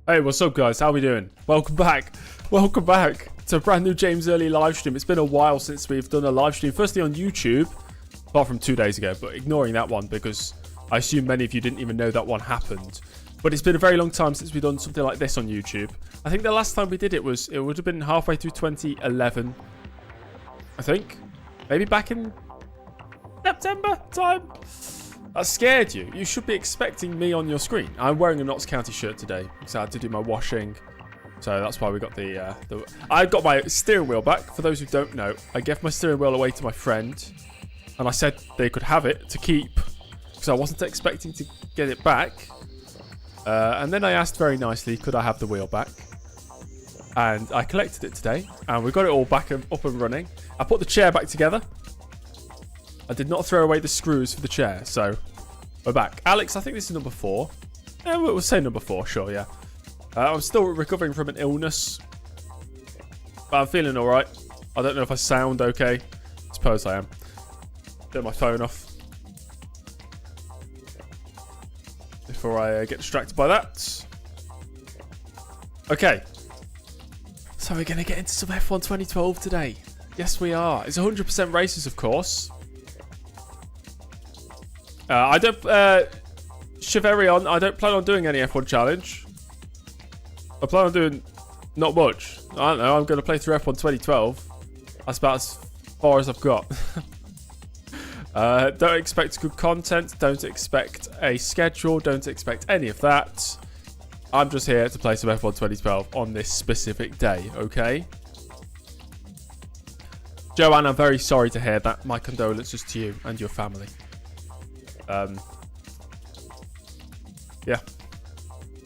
Hey, what's up guys? How we doing? Welcome back. Welcome back to a brand new James Early live stream. It's been a while since we've done a live stream. Firstly on YouTube, apart from 2 days ago, but ignoring that one because I assume many of you didn't even know that one happened. But it's been a very long time since we've done something like this on YouTube. I think the last time we did it would have been halfway through 2011. I think. Maybe back in September time. That scared you. You should be expecting me on your screen. I'm wearing a Notts County shirt today because I had to do my washing. So that's why we got I got my steering wheel back. For those who don't know, I gave my steering wheel away to my friend. And I said they could have it to keep. Because I wasn't expecting to get it back. And then I asked very nicely, could I have the wheel back? And I collected it today. And we got it all back and up and running. I put the chair back together. I did not throw away the screws for the chair, so we're back. Alex, I think this is number 4. Yeah, we'll say number 4, sure, yeah. I'm still recovering from an illness, but I'm feeling all right. I don't know if I sound okay. I suppose I am. Turn my phone off before I get distracted by that. Okay. So we're going to get into some F1 2012 today. Yes, we are. It's 100% races, of course. I don't, Cheverion, I don't plan on doing any F1 challenge. I plan on doing not much. I don't know, I'm going to play through F1 2012. That's about as far as I've got. Don't expect good content. Don't expect a schedule. Don't expect any of that. I'm just here to play some F1 2012 on this specific day, okay? Joanne, I'm very sorry to hear that. My condolences to you and your family. Yeah.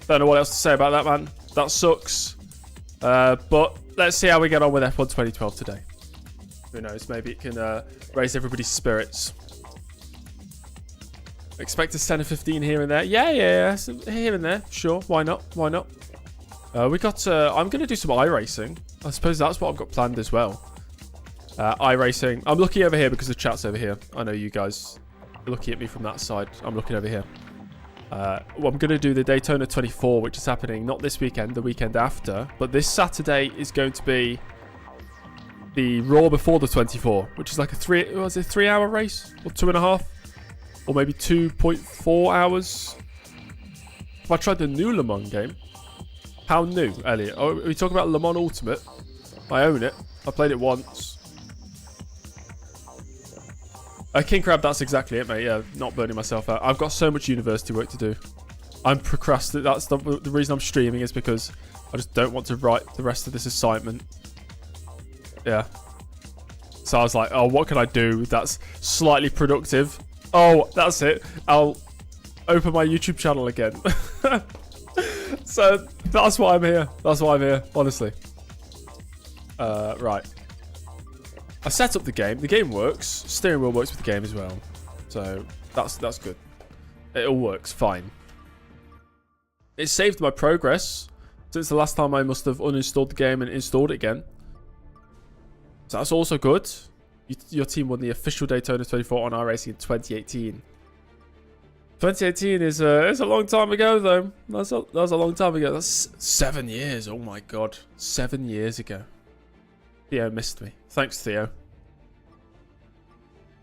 Don't know what else to say about that, man. That sucks. But let's see how we get on with F1 2012 today. Who knows? Maybe it can raise everybody's spirits. Expect a 10 or 15 here and there. Yeah. So here and there. Sure. Why not? Why not? We got... I'm going to do some iRacing. I suppose that's what I've got planned as well. iRacing. I'm looking over here because the chat's over here. I know you guys... looking at me from that side. I'm looking over here. Well, I'm going to do the Daytona 24, which is happening not this weekend, the weekend after. But this Saturday is going to be the Raw before the 24, which is like a 3-hour race? Or 2.5? Or maybe 2.4 hours? If I tried the new Le Mans game. How new, Elliot? Oh, are we talking about Le Mans Ultimate? I own it. I played it once. King Crab, that's exactly it, mate. Yeah, not burning myself out. I've got so much university work to do. I'm procrastinating. That's the reason I'm streaming is because I just don't want to write the rest of this assignment. Yeah. So I was like, oh, what can I do that's slightly productive? Oh, that's it. I'll open my YouTube channel again. So that's why I'm here. That's why I'm here, honestly. Right. I set up the game. The game works. Steering wheel works with the game as well. So that's good. It all works fine. It saved my progress since the last time I must have uninstalled the game and installed it again. So that's also good. Your team won the official Daytona 24 on iRacing in 2018. 2018 is a long time ago though. That was a long time ago. That's 7 years. Oh my god. 7 years ago. Theo missed me. Thanks, Theo.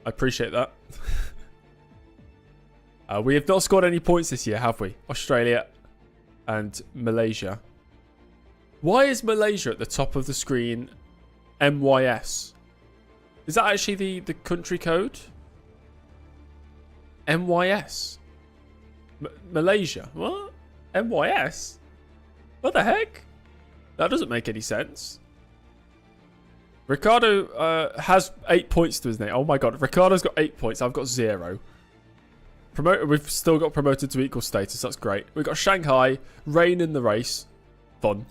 I appreciate that. We have not scored any points this year, have we? Australia and Malaysia. Why is Malaysia at the top of the screen MYS? Is that actually the country code? MYS? Malaysia? What? MYS? What the heck? That doesn't make any sense. Ricardo has 8 points to his name. Oh my god, Ricardo's got 8 points. I've got 0. We've still got promoted to equal status. That's great. We've got Shanghai, rain in the race. Fun.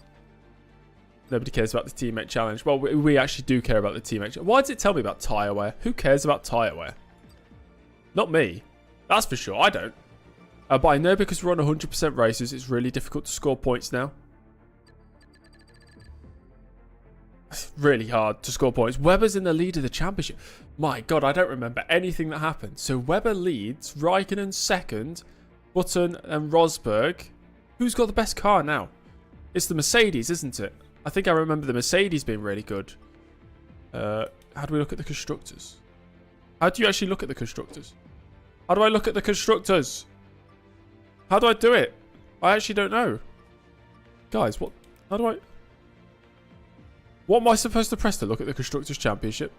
Nobody cares about the teammate challenge. Well, we actually do care about the teammate challenge. Why does it tell me about tyre wear? Who cares about tyre wear? Not me. That's for sure. I don't. But I know because we're on 100% races, it's really difficult to score points now. It's really hard to score points. Webber's in the lead of the championship. My god, I don't remember anything that happened. So Webber leads, Raikkonen second, Button and Rosberg. Who's got the best car now? It's the Mercedes, isn't it? I think I remember the Mercedes being really good. How do we look at the constructors? How do you actually look at the constructors? How do I look at the constructors? How do I do it? I actually don't know. Guys, what? How do I... What am I supposed to press to look at the Constructors' Championship?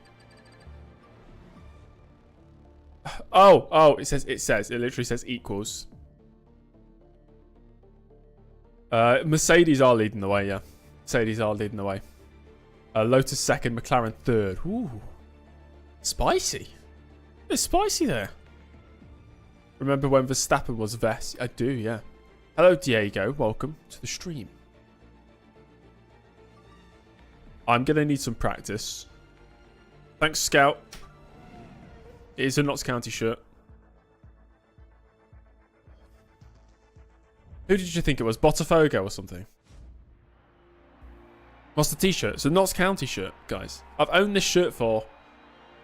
Oh, it literally says equals. Mercedes are leading the way, yeah. Mercedes are leading the way. Lotus second, McLaren third. Ooh. Spicy. It's spicy there. Remember when Verstappen was Vest? I do, yeah. Hello, Diego. Welcome to the stream. I'm going to need some practice. Thanks, Scout. It is a Notts County shirt. Who did you think it was? Botafogo or something? What's the t-shirt? It's a Notts County shirt, guys. I've owned this shirt for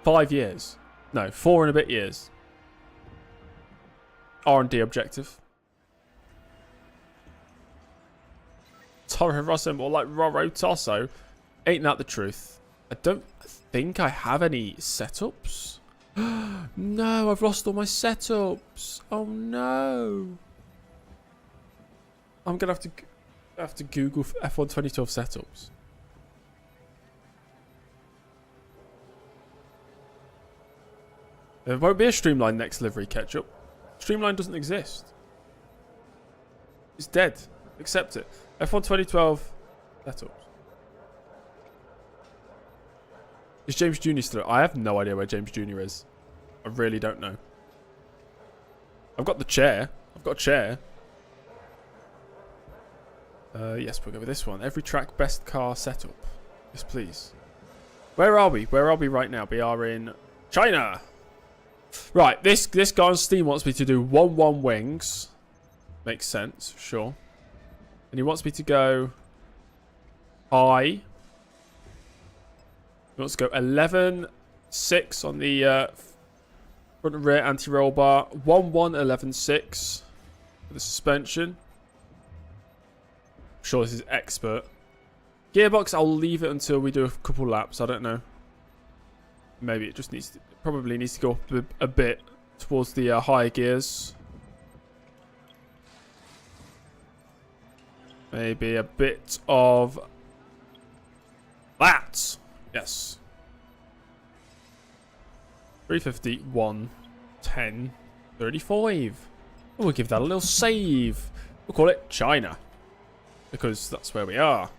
5 years. No, 4 and a bit years. R&D objective. Toro Rosso, more like Roro Tosso. Ain't that the truth? I don't think I have any setups. No, I've lost all my setups. Oh no. I'm gonna have to Google F1 2012 setups. There won't be a Streamline next livery, Ketchup. Streamline doesn't exist. It's dead. Accept it. F1 2012 setups. Is James Jr. still... I have no idea where James Jr. is. I really don't know. I've got the chair. I've got a chair. Yes, we'll go with this one. Every track, best car setup. Yes, please. Where are we? Where are we right now? We are in China. Right, this guy on Steam wants me to do 1-1 wings. Makes sense, sure. And he wants me to go high. He wants to go 11.6 on the front and rear anti-roll bar. 1-1, 11.6 for the suspension. I'm sure this is expert. Gearbox, I'll leave it until we do a couple laps. I don't know. Maybe it just needs to, probably needs to go up a bit towards the higher gears. Maybe a bit of that. Yes. 350, 110, 35. We'll give that a little save. We'll call it China, because that's where we are.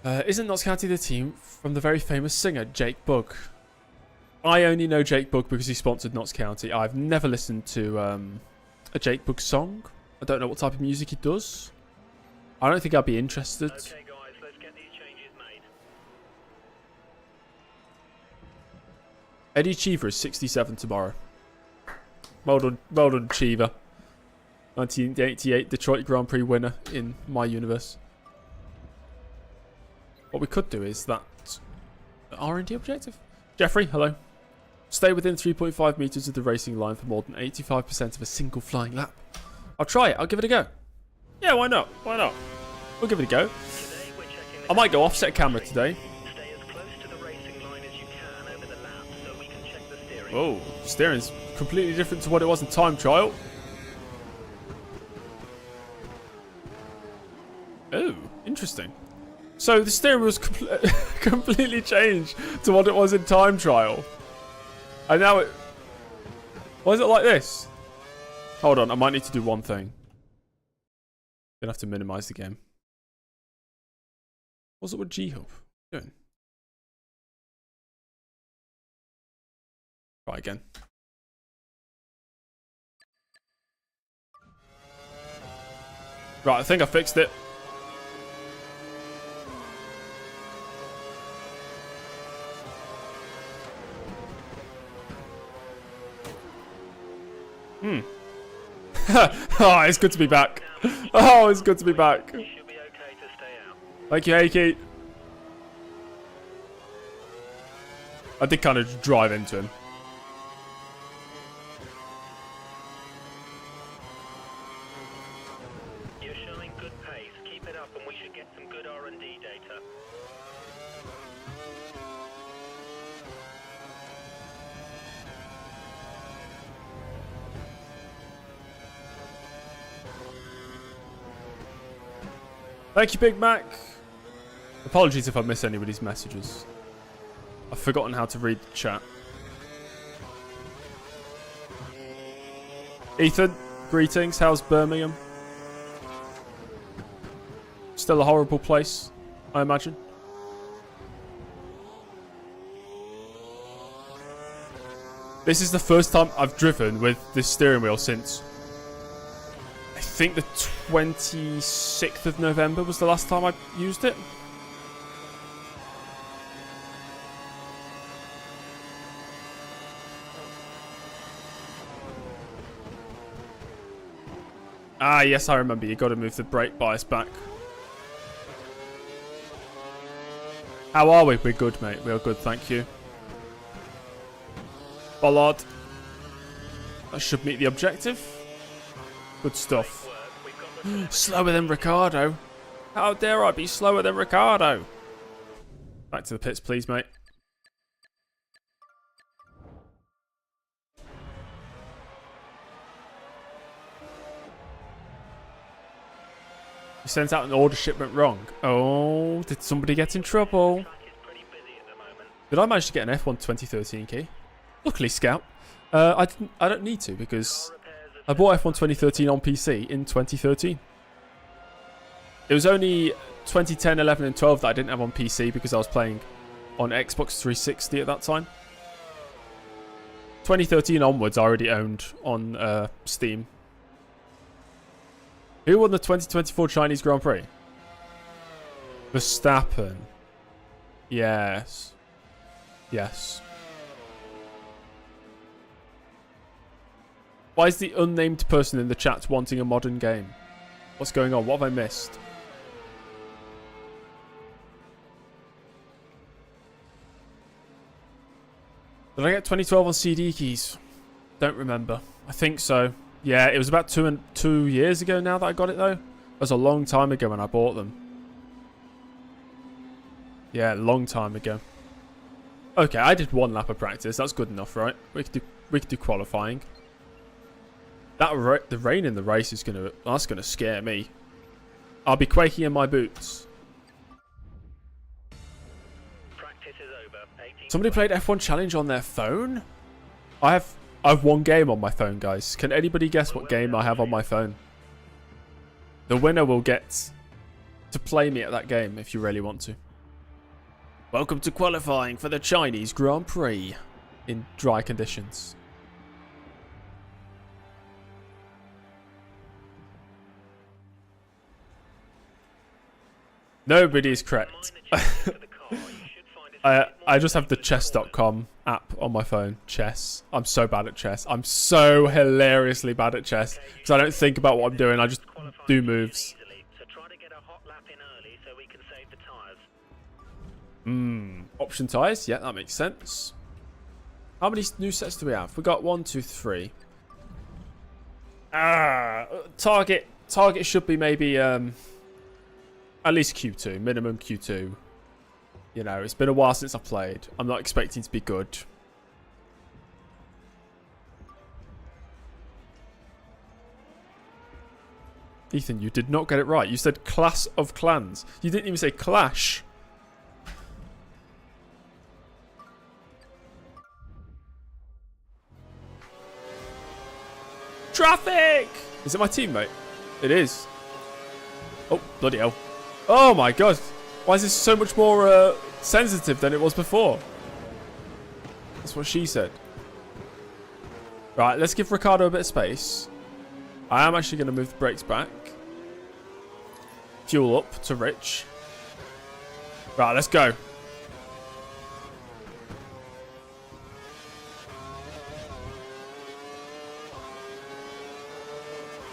Isn't Notts County the team from the very famous singer Jake Bugg? I only know Jake Bugg because he sponsored Notts County. I've never listened to a Jake Bugg song. I don't know what type of music he does. I don't think I'd be interested. Okay, guys, let's get these changes made. Eddie Cheever is 67 tomorrow. Well done, Cheever. 1988 Detroit Grand Prix winner in my universe. What we could do is that R&D objective. Jeffrey, hello. Stay within 3.5 meters of the racing line for more than 85% of a single flying lap. I'll try it. I'll give it a go. Yeah, why not? Why not? We'll give it a go. I might go offset camera today. Stay as close to the racing line as you can over the lap so we can check the steering. Oh, steering's completely different to what it was in time trial. Oh, interesting. So the steering was completely changed to what it was in time trial. And now it... Why is it like this? Hold on, I might need to do one thing. Gonna have to minimize the game. What's it with G-Hub doing? Try again. Right, I think I fixed it. Oh, it's good to be back. Oh, it's good to be back. You should be okay to stay out. Thank you, Heiki. I did kind of drive into him. You're showing good pace. Keep it up and we should get some good R&D data. Thank you, Big Mac. Apologies if I miss anybody's messages. I've forgotten how to read the chat. Ethan, greetings. How's Birmingham? Still a horrible place, I imagine. This is the first time I've driven with this steering wheel since I think the 26th of November was the last time I used it. Ah, yes, I remember. You got to move the brake bias back. How are we? We're good, mate. We're good, thank you. Bollard. That should meet the objective. Good stuff. Slower than Ricardo. How dare I be slower than Ricardo? Back to the pits, please, mate. You sent out an order shipment wrong. Oh, did somebody get in trouble? Did I manage to get an F1 2013 key? Luckily, Scout. I don't need to because I bought F1 2013 on PC in 2013. It was only 2010, 11, and 12 that I didn't have on PC because I was playing on Xbox 360 at that time. 2013 onwards, I already owned on Steam. Who won the 2024 Chinese Grand Prix? Verstappen. Yes. Yes. Why is the unnamed person in the chat wanting a modern game? What's going on? What have I missed? Did I get 2012 on CD keys? Don't remember. I think so. Yeah, it was about 2 years ago now that I got it, though. It was a long time ago when I bought them. Yeah, a long time ago. Okay, I did 1 lap of practice. That's good enough, right? We could do qualifying. The rain in the race is that's gonna scare me. I'll be quaking in my boots. Practice is over. Somebody played F1 Challenge on their phone? I've 1 game on my phone, guys. Can anybody guess what game I have on my phone? The winner will get to play me at that game if you really want to. Welcome to qualifying for the Chinese Grand Prix in dry conditions. Nobody is correct. I just have the chess.com app on my phone. Chess. I'm so bad at chess. I'm so hilariously bad at chess because I don't think about what I'm doing. I just do moves. So try to get a hot lap in early so we can save the tires. Option tyres. Yeah, that makes sense. How many new sets do we have? We got 1, 2, 3. Target should be maybe at least Q2, minimum Q2. You know, it's been a while since I've played. I'm not expecting to be good. Ethan, you did not get it right. You said Clash of Clans. You didn't even say Clash. Traffic! Is it my teammate? It is. Oh, bloody hell. Oh my god. Why is this so much more sensitive than it was before? That's what she said. Right, let's give Ricardo a bit of space. I am actually going to move the brakes back. Fuel up to Rich. Right, let's go.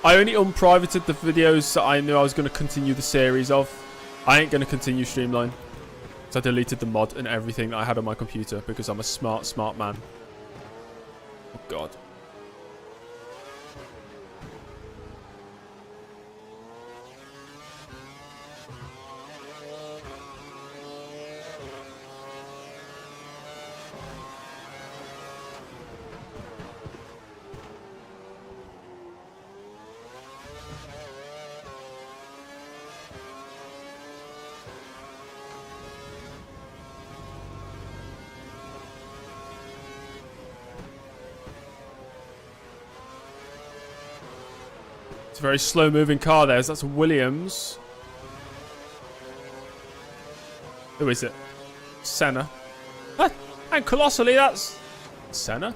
I only unprivated the videos that I knew I was going to continue the series of. I ain't going to continue Streamline. So I deleted the mod and everything that I had on my computer because I'm a smart man. Oh, God. It's a very slow-moving car there. That's a Williams. Who is it? Senna. Huh? And colossally, that's Senna.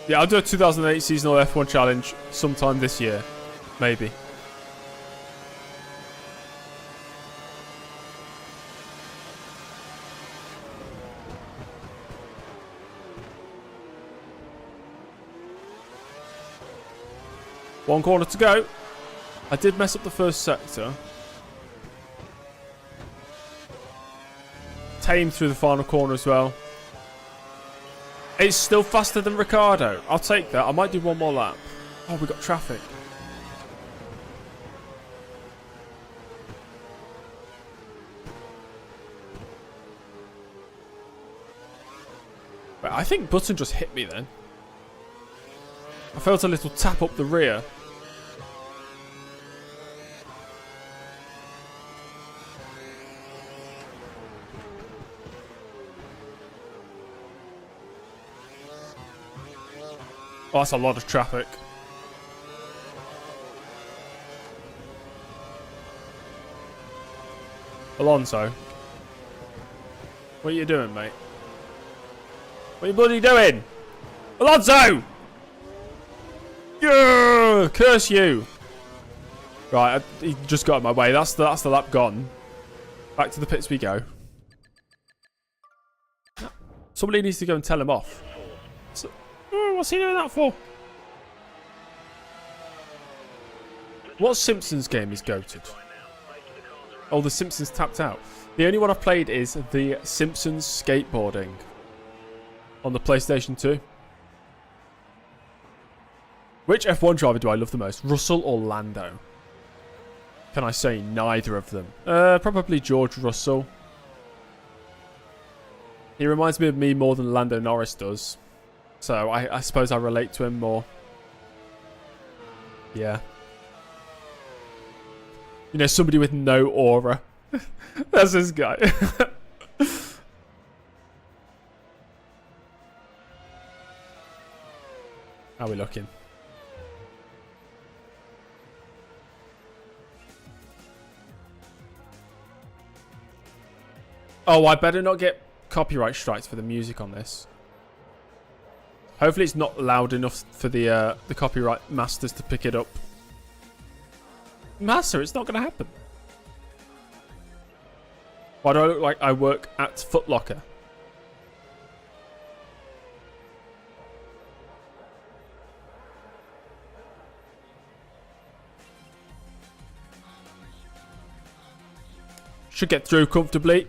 Yeah, I'll do a 2008 seasonal F1 challenge sometime this year. Maybe. One corner to go. I did mess up the first sector. Tame through the final corner as well. It's still faster than Ricciardo. I'll take that. I might do one more lap. Oh, we got traffic. But I think Briton just hit me then. I felt a little tap up the rear. Oh, that's a lot of traffic. Alonso. What are you doing, mate? What are you bloody doing? Alonso! Yeah! Curse you! Right, he just got in my way. That's the lap gone. Back to the pits we go. Somebody needs to go and tell him off. So, what's he doing that for? What Simpsons game is goated? Oh, the Simpsons tapped out. The only one I've played is the Simpsons skateboarding on the PlayStation 2. Which F1 driver do I love the most? Russell or Lando? Can I say neither of them? Probably George Russell. He reminds me of me more than Lando Norris does. So I suppose I relate to him more. Yeah. You know, somebody with no aura. That's this guy. How are we looking? Oh, I better not get copyright strikes for the music on this. Hopefully it's not loud enough for the copyright masters to pick it up. Master, it's not going to happen. Why do I look like I work at Foot Locker? Should get through comfortably.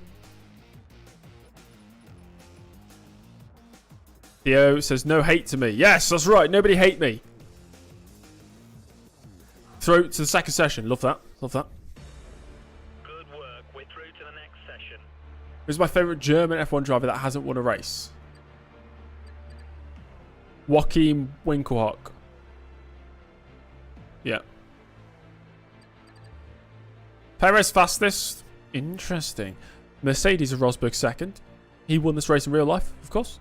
Theo says no hate to me. Yes, that's right. Nobody hate me. Through to the second session. Love that. Love that. Good work. We're through to the next session. Who's my favourite German F1 driver that hasn't won a race? Joachim Winkelhock. Yeah. Perez fastest. Interesting. Mercedes of Rosberg second. He won this race in real life, of course.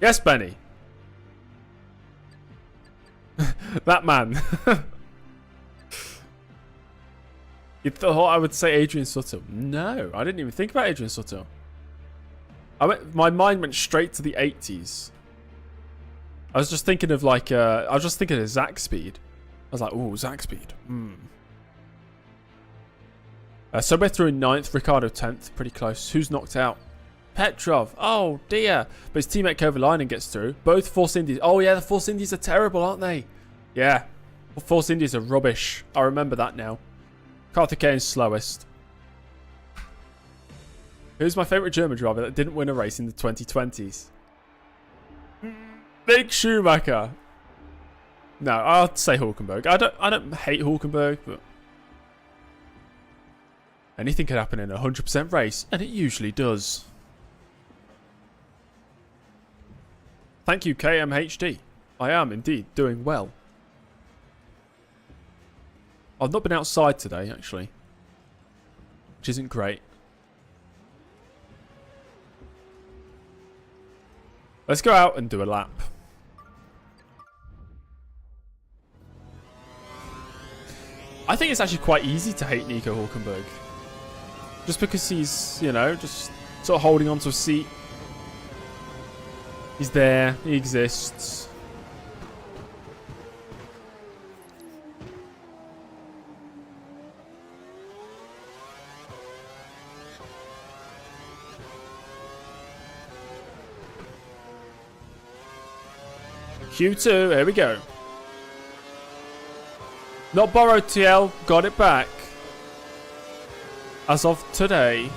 Yes, Benny. That man. You thought I would say Adrian Sutter. No, I didn't even think about Adrian Sutter. My mind went straight to the 80s. I was just thinking of like, I was just thinking of Zach Speed. I was like, ooh, Zach Speed. So we're through in 9th, Ricciardo 10th, pretty close. Who's knocked out? Petrov. Oh dear. But his teammate Kovalainen gets through. Both Force Indies. Oh yeah, the Force Indies are terrible, aren't they? Yeah. Force Indies are rubbish. I remember that now. Karthikeyan's slowest. Who's my favourite German driver that didn't win a race in the 2020s? Big Schumacher. No, I'll say Hulkenberg. I don't hate Hulkenberg, but anything can happen in a 100% race, and it usually does. Thank you, KMHD. I am indeed doing well. I've not been outside today, actually. Which isn't great. Let's go out and do a lap. I think it's actually quite easy to hate Nico Hulkenberg. Just because he's, you know, just sort of holding onto a seat. He's there. He exists. Q2, here we go. Not borrowed TL, got it back. As of today.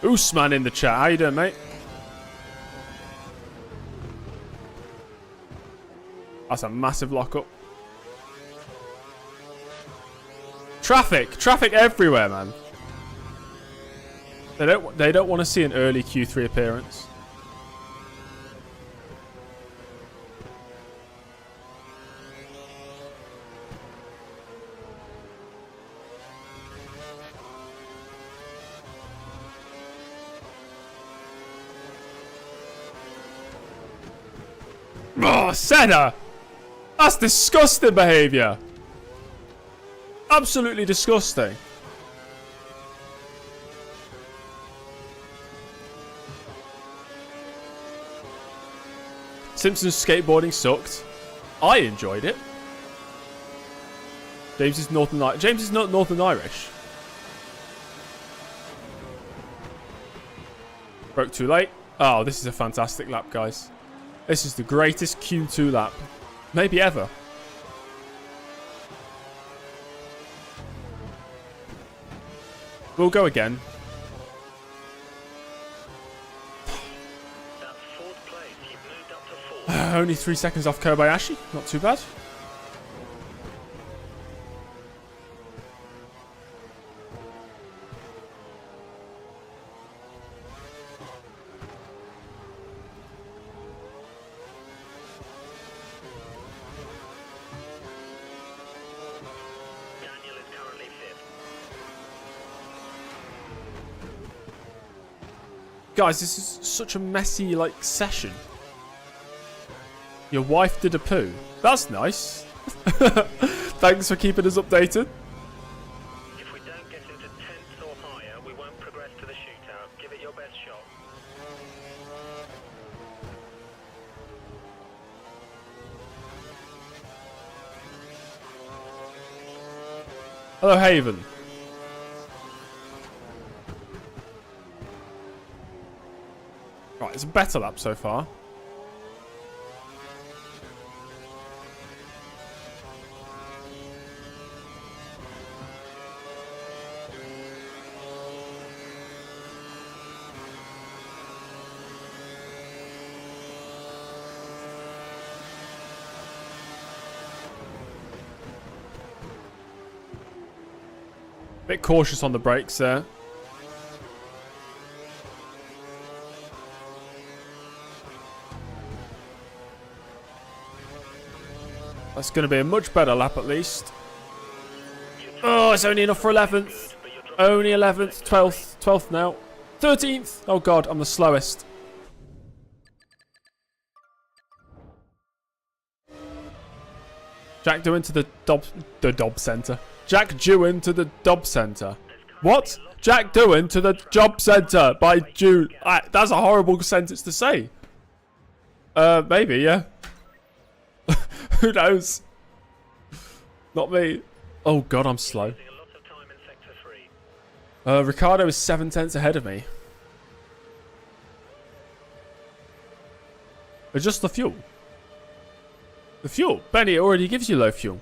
Usman in the chat, how you doing, mate? That's a massive lockup. Traffic everywhere, man. They don't want to see an early Q3 appearance. Oh, Senna! That's disgusting behaviour. Absolutely disgusting. Simpsons skateboarding sucked. I enjoyed it. James is not Northern Irish. Broke too late. Oh, this is a fantastic lap, guys. This is the greatest Q2 lap. Maybe ever. We'll go again. That's fourth place. You've moved up to fourth. Only 3 seconds off Kobayashi. Not too bad. Daniel is currently fifth. Guys, this is such a messy, like, session. Your wife did a poo. That's nice. Thanks for keeping us updated. If we don't get into 10th or higher, we won't progress to the shootout. Give it your best shot. Hello, Haven. Right, it's a better lap so far. Bit cautious on the brakes there. That's going to be a much better lap at least. Oh, it's only enough for 11th. Only 11th, 12th, 12th now. 13th. Oh god, I'm the slowest. Jack Doohan to the Dob Centre. Jack Doohan to the Dob Centre. What? Jack Doohan to the Job Centre by June. That's a horrible sentence to say. Maybe, yeah. Who knows? Not me. Oh god, I'm slow. Losing a lot of time in sector 3. Ricardo is 7 tenths ahead of me. Adjust the fuel. The fuel? Benny, it already gives you low fuel.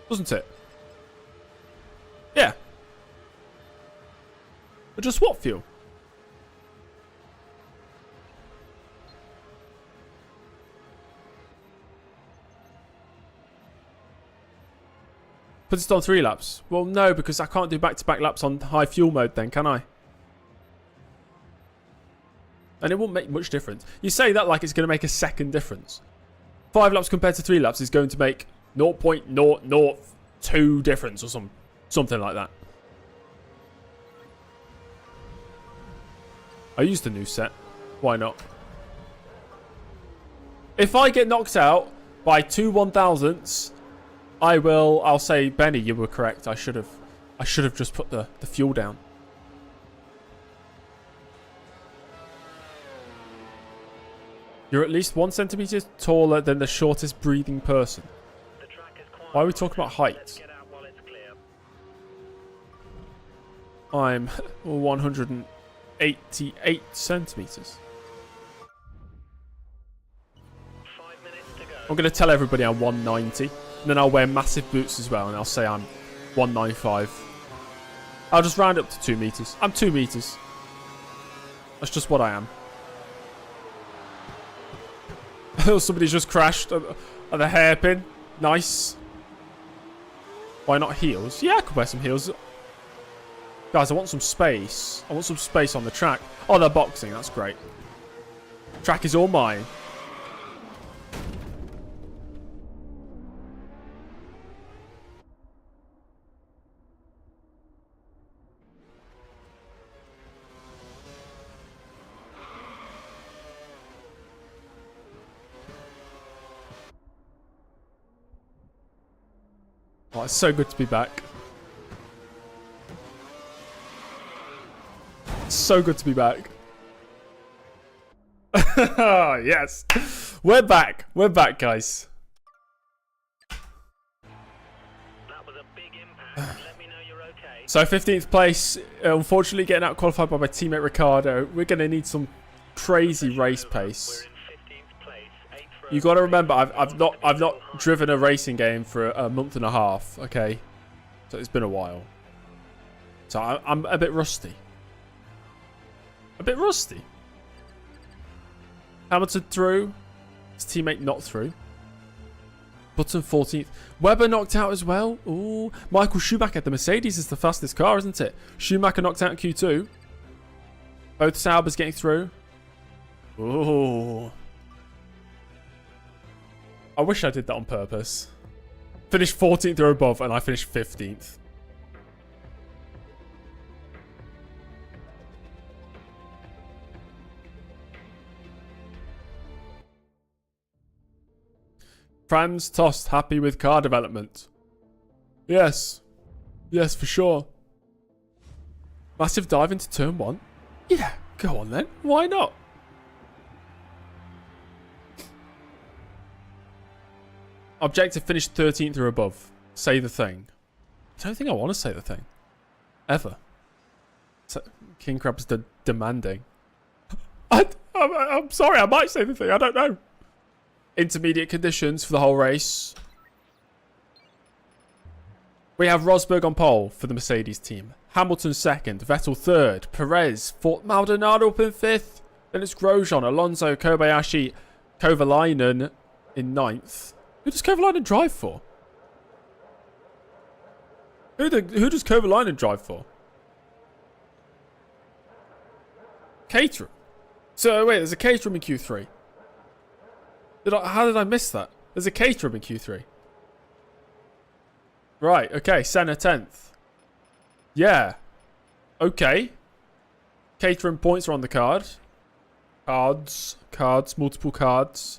Doesn't it? Yeah. Adjust what fuel? Puts it on 3 laps. Well, no, because I can't do back-to-back laps on high fuel mode then, can I? And it won't make much difference. You say that like it's going to make a second difference. 5 laps compared to 3 laps is going to make 0.002 difference or something like that. I used the new set. Why not? If I get knocked out by 2 1,000ths, I'll say, Benny, you were correct. I should have just put the fuel down. You're at least 1 centimeter taller than the shortest breathing person. Why are we talking about height? I'm 188 centimeters. I'm going to tell everybody I'm 190. And then I'll wear massive boots as well. And I'll say I'm 195. I'll just round up to 2 meters. I'm 2 meters. That's just what I am. Somebody's just crashed at the hairpin. Nice. Why not heels? Yeah, I could wear some heels. Guys, I want some space. I want some space on the track. Oh, they're boxing. That's great. Track is all mine. Oh, it's so good to be back. It's so good to be back. Yes. We're back. We're back, guys. That was a big impact. Let me know you're okay. So 15th place. Unfortunately, getting out qualified by my teammate Ricardo. We're going to need some crazy race pace. You got to remember, I've not driven a racing game for a month and a half. Okay, so it's been a while. So I'm a bit rusty. A bit rusty. Hamilton through. His teammate not through. Button 14th. Webber knocked out as well. Ooh, Michael Schumacher. The Mercedes is the fastest car, isn't it? Schumacher knocked out in Q2. Both Saubers getting through. Ooh. I wish I did that on purpose. Finished 14th or above, and I finished 15th. Franz Tost, happy with car development. Yes. Yes, for sure. Massive dive into turn 1. Yeah, go on then. Why not? Objective finished 13th or above. Say the thing. I don't think I want to say the thing. Ever. So, King Crab's demanding. I'm sorry, I might say the thing. I don't know. Intermediate conditions for the whole race. We have Rosberg on pole for the Mercedes team. Hamilton second. Vettel third. Perez fourth. Maldonado up in fifth. Then it's Grosjean, Alonso, Kobayashi, Kovalainen in ninth. Who does Kovalainen drive for? Who does Kovalainen drive for? Caterham. So wait, there's a Caterham in Q3. How did I miss that? There's a Caterham in Q3. Right, okay, Senna 10th. Yeah. Okay. Caterham points are on the card. Cards, multiple cards.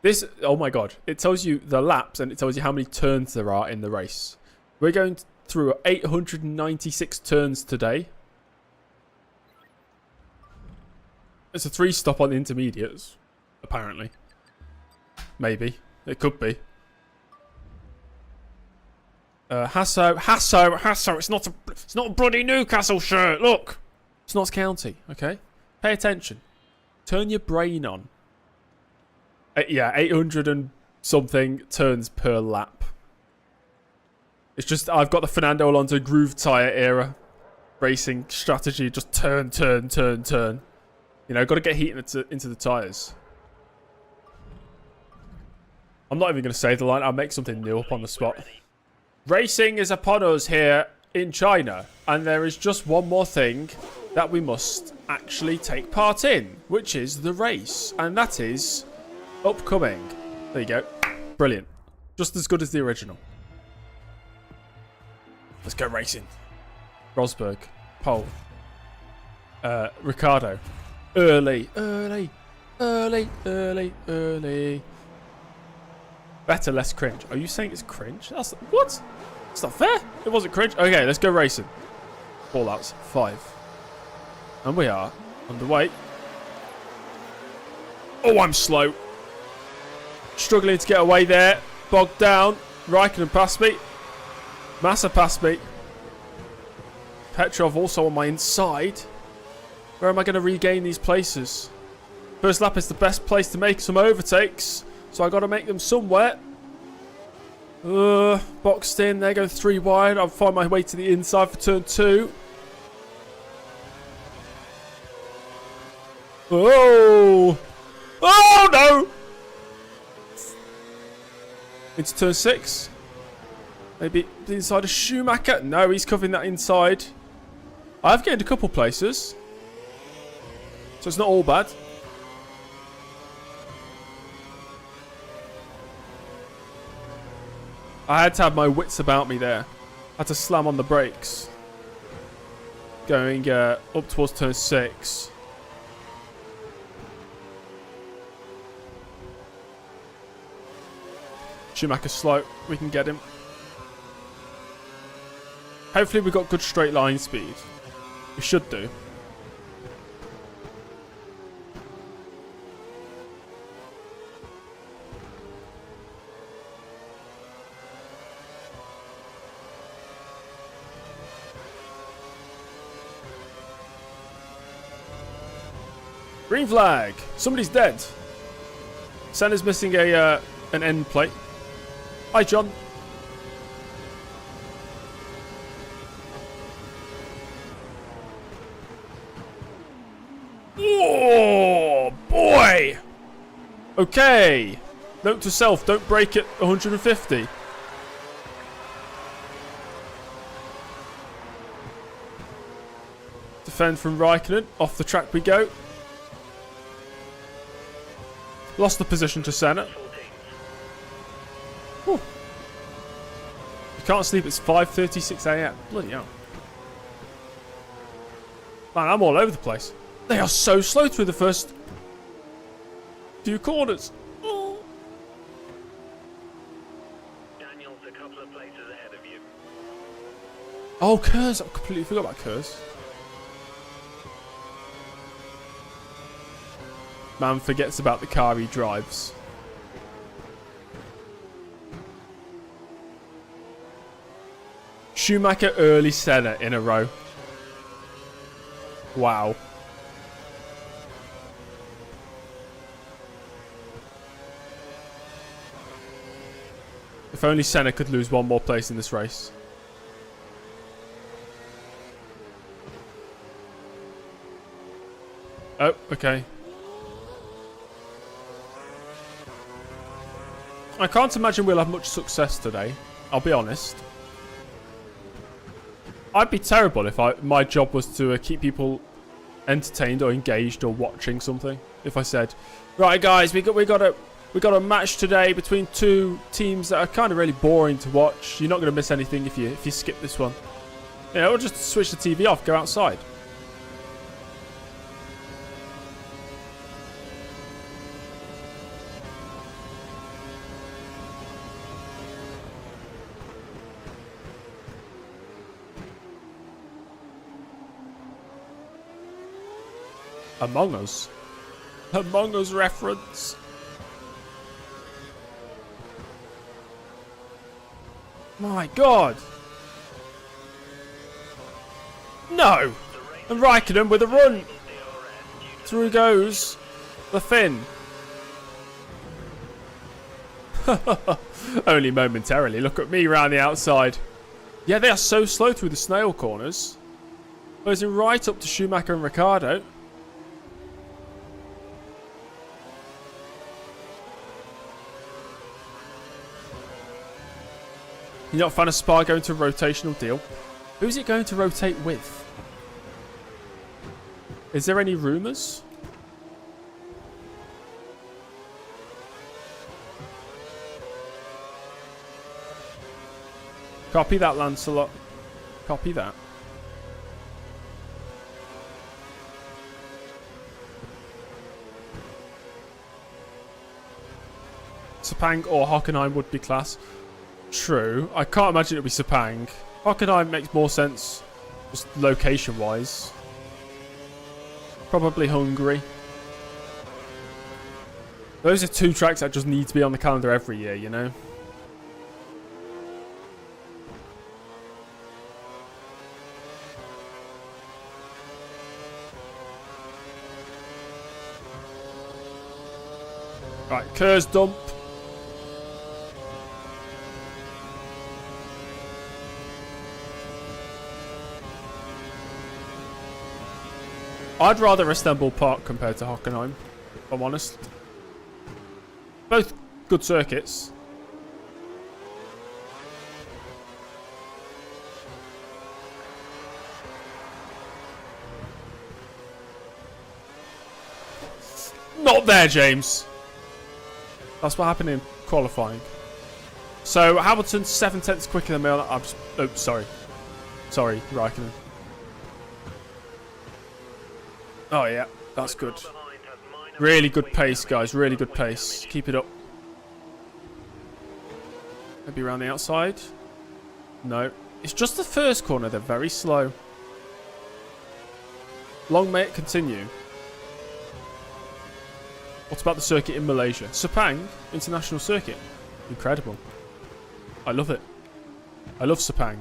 This, oh my god, it tells you the laps and it tells you how many turns there are in the race. We're going through 896 turns today. It's a 3-stop on the intermediates, apparently. Maybe. It could be. Hasso, it's not a bloody Newcastle shirt, look! It's Notts County, okay? Pay attention. Turn your brain on. Yeah, 800 and something turns per lap. It's just, I've got the Fernando Alonso groove tyre era racing strategy. Just turn. You know, got to get heat into the tyres. I'm not even going to say the line. I'll make something new up on the spot. Racing is upon us here in China, and there is just one more thing that we must actually take part in, which is the race, and that is upcoming. There you go. Brilliant. Just as good as the original. Let's go racing. Rosberg. Pole. Ricardo. Early. Better, less cringe. Are you saying it's cringe? That's what? It's not fair. It wasn't cringe. Okay, let's go racing. Ball outs. 5. And we are underway. Oh, I'm slow. Struggling to get away there. Bogged down. Raikkonen passed me. Massa passed me. Petrov also on my inside. Where am I going to regain these places? First lap is the best place to make some overtakes. So I got to make them somewhere. Boxed in. There goes 3 wide. I'll find my way to the inside for turn 2. Oh! Oh no! Into turn 6. Maybe the inside of Schumacher. No, he's covering that inside. I've gained a couple places. So it's not all bad. I had to have my wits about me there. I had to slam on the brakes. Going up towards turn 6. Schumacher's slow. We can get him. Hopefully we've got good straight line speed. We should do. Green flag. Somebody's dead. Senna's missing an end plate. Hi, John. Oh, boy. Okay. Note to self, don't break it 150. Defend from Raikkonen. Off the track we go. Lost the position to Senna. Whew. You can't sleep, it's 5:36 a.m. Bloody hell. Man, I'm all over the place. They are so slow through the first few corners. Oh. Daniel's a couple of places ahead of you. Oh, Kurz. I completely forgot about Kurz. Man forgets about the car he drives. Schumacher, early, Senna in a row. Wow. If only Senna could lose one more place in this race. Oh, okay. I can't imagine we'll have much success today. I'll be honest. I'd be terrible if my job was to keep people entertained or engaged or watching something. If I said, right guys, we got a match today between 2 teams that are kind of really boring to watch. You're not going to miss anything if you skip this one. You know, we'll just switch the TV off, go outside. Among Us. Among Us reference. My God. No. And Raikkonen with a run. Through goes the Finn. Only momentarily. Look at me round the outside. Yeah, they are so slow through the snail corners. Closing right up to Schumacher and Ricardo. You're not a fan of Spa going to a rotational deal? Who's it going to rotate with? Is there any rumours? Copy that, Lancelot. Copy that. Sepang or Hockenheim would be class. True. I can't imagine it would be Sepang. Hockenheim makes more sense, just location-wise. Probably Hungary. Those are two tracks that just need to be on the calendar every year, you know? Right, Kerr's dump. I'd rather Istanbul Park compared to Hockenheim, if I'm honest. Both good circuits. Not there, James. That's what happened in qualifying. So Hamilton 7/10 quicker than me. Oh, sorry. Sorry, Raikkonen. Oh yeah, that's good. Really good pace, guys. Really good pace. Keep it up. Maybe around the outside. No. It's just the first corner. They're very slow. Long may it continue. What about the circuit in Malaysia? Sepang International Circuit. Incredible. I love it. I love Sepang.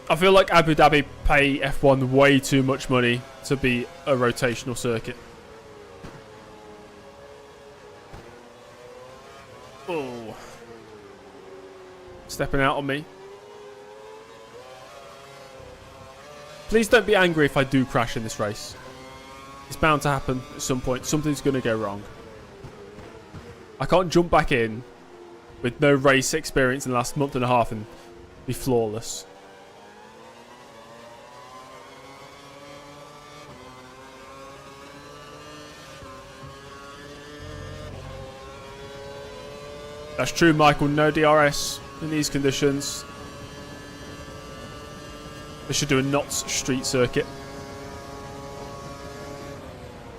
I feel like Abu Dhabi pay F1 way too much money to be a rotational circuit. Oh. Stepping out on me. Please don't be angry if I do crash in this race. It's bound to happen at some point. Something's going to go wrong. I can't jump back in with no race experience in the last month and a half and be flawless. That's true, Michael. No DRS in these conditions. They should do a Knott's Street circuit.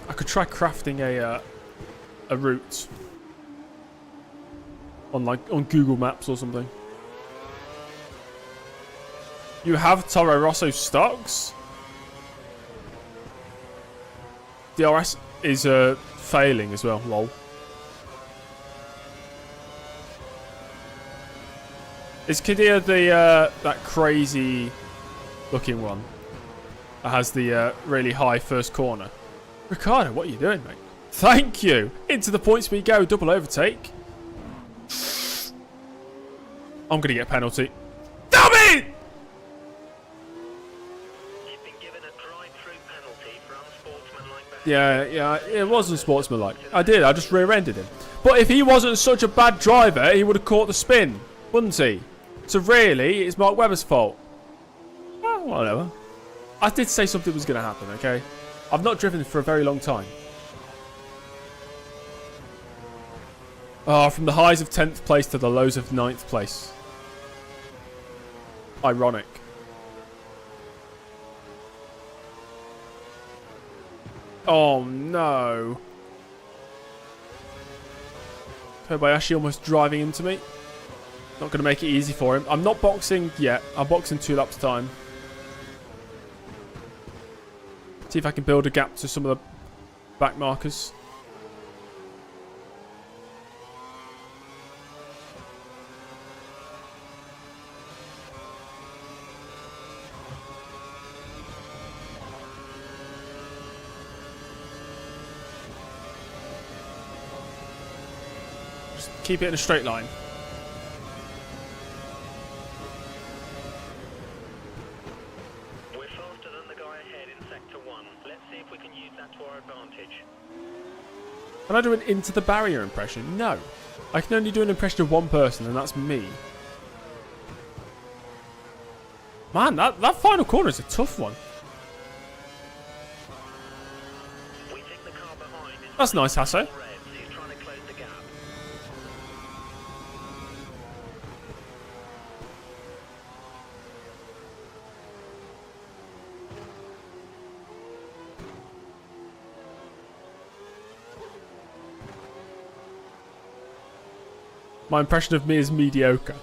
I could try crafting a route on Google Maps or something. You have Toro Rosso stocks? DRS is failing as well. Lol. Is Kadir the that crazy looking one that has the really high first corner? Ricardo, what are you doing, mate? Thank you. Into the points we go. Double overtake. I'm gonna get a penalty. Damn it! You've been given a drive-through penalty for unsportsmanlike behaviour. Yeah, it wasn't sportsmanlike. I just rear-ended him. But if he wasn't such a bad driver, he would have caught the spin, wouldn't he? So really, it's Mark Webber's fault. Well, whatever. I did say something was going to happen, okay? I've not driven for a very long time. Oh, from the highs of 10th place to the lows of 9th place. Ironic. Oh, no. Kobayashi almost driving into me. Not going to make it easy for him. I'm not boxing yet. I'm boxing 2 laps time. See if I can build a gap to some of the back markers. Just keep it in a straight line. Can I do an into the barrier impression? No. I can only do an impression of one person, and that's me. Man, that final corner is a tough one. We think the car behind is That's nice, Hasso. red, so he's trying to close the gap. My impression of me is mediocre.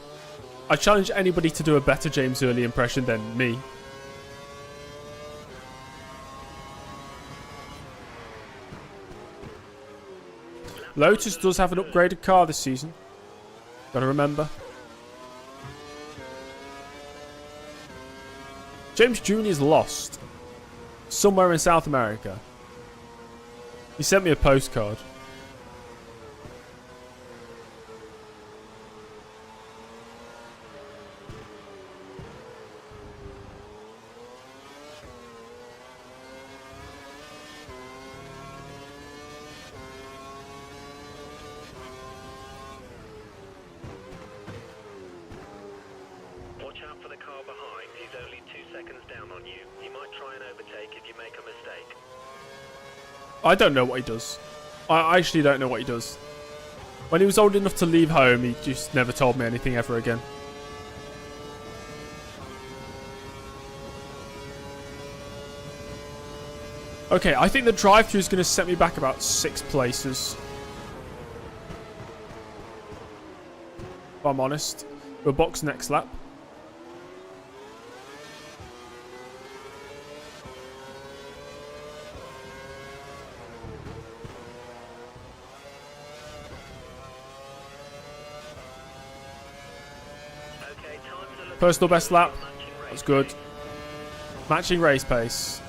I challenge anybody to do a better James Early impression than me. Lotus does have an upgraded car this season. Gotta remember. James Jr.'s lost. Somewhere in South America. He sent me a postcard. Watch out for the car behind. He's only 2 seconds down on you. He might try and overtake if you make a mistake. I don't know what he does. I actually don't know what he does. When he was old enough to leave home, he just never told me anything ever again. Okay, I think the drive-thru is going to set me back about 6 places. If I'm honest. We'll box next lap. Okay, times are looking Personal best lap. matching race That's good. pace. Matching race pace.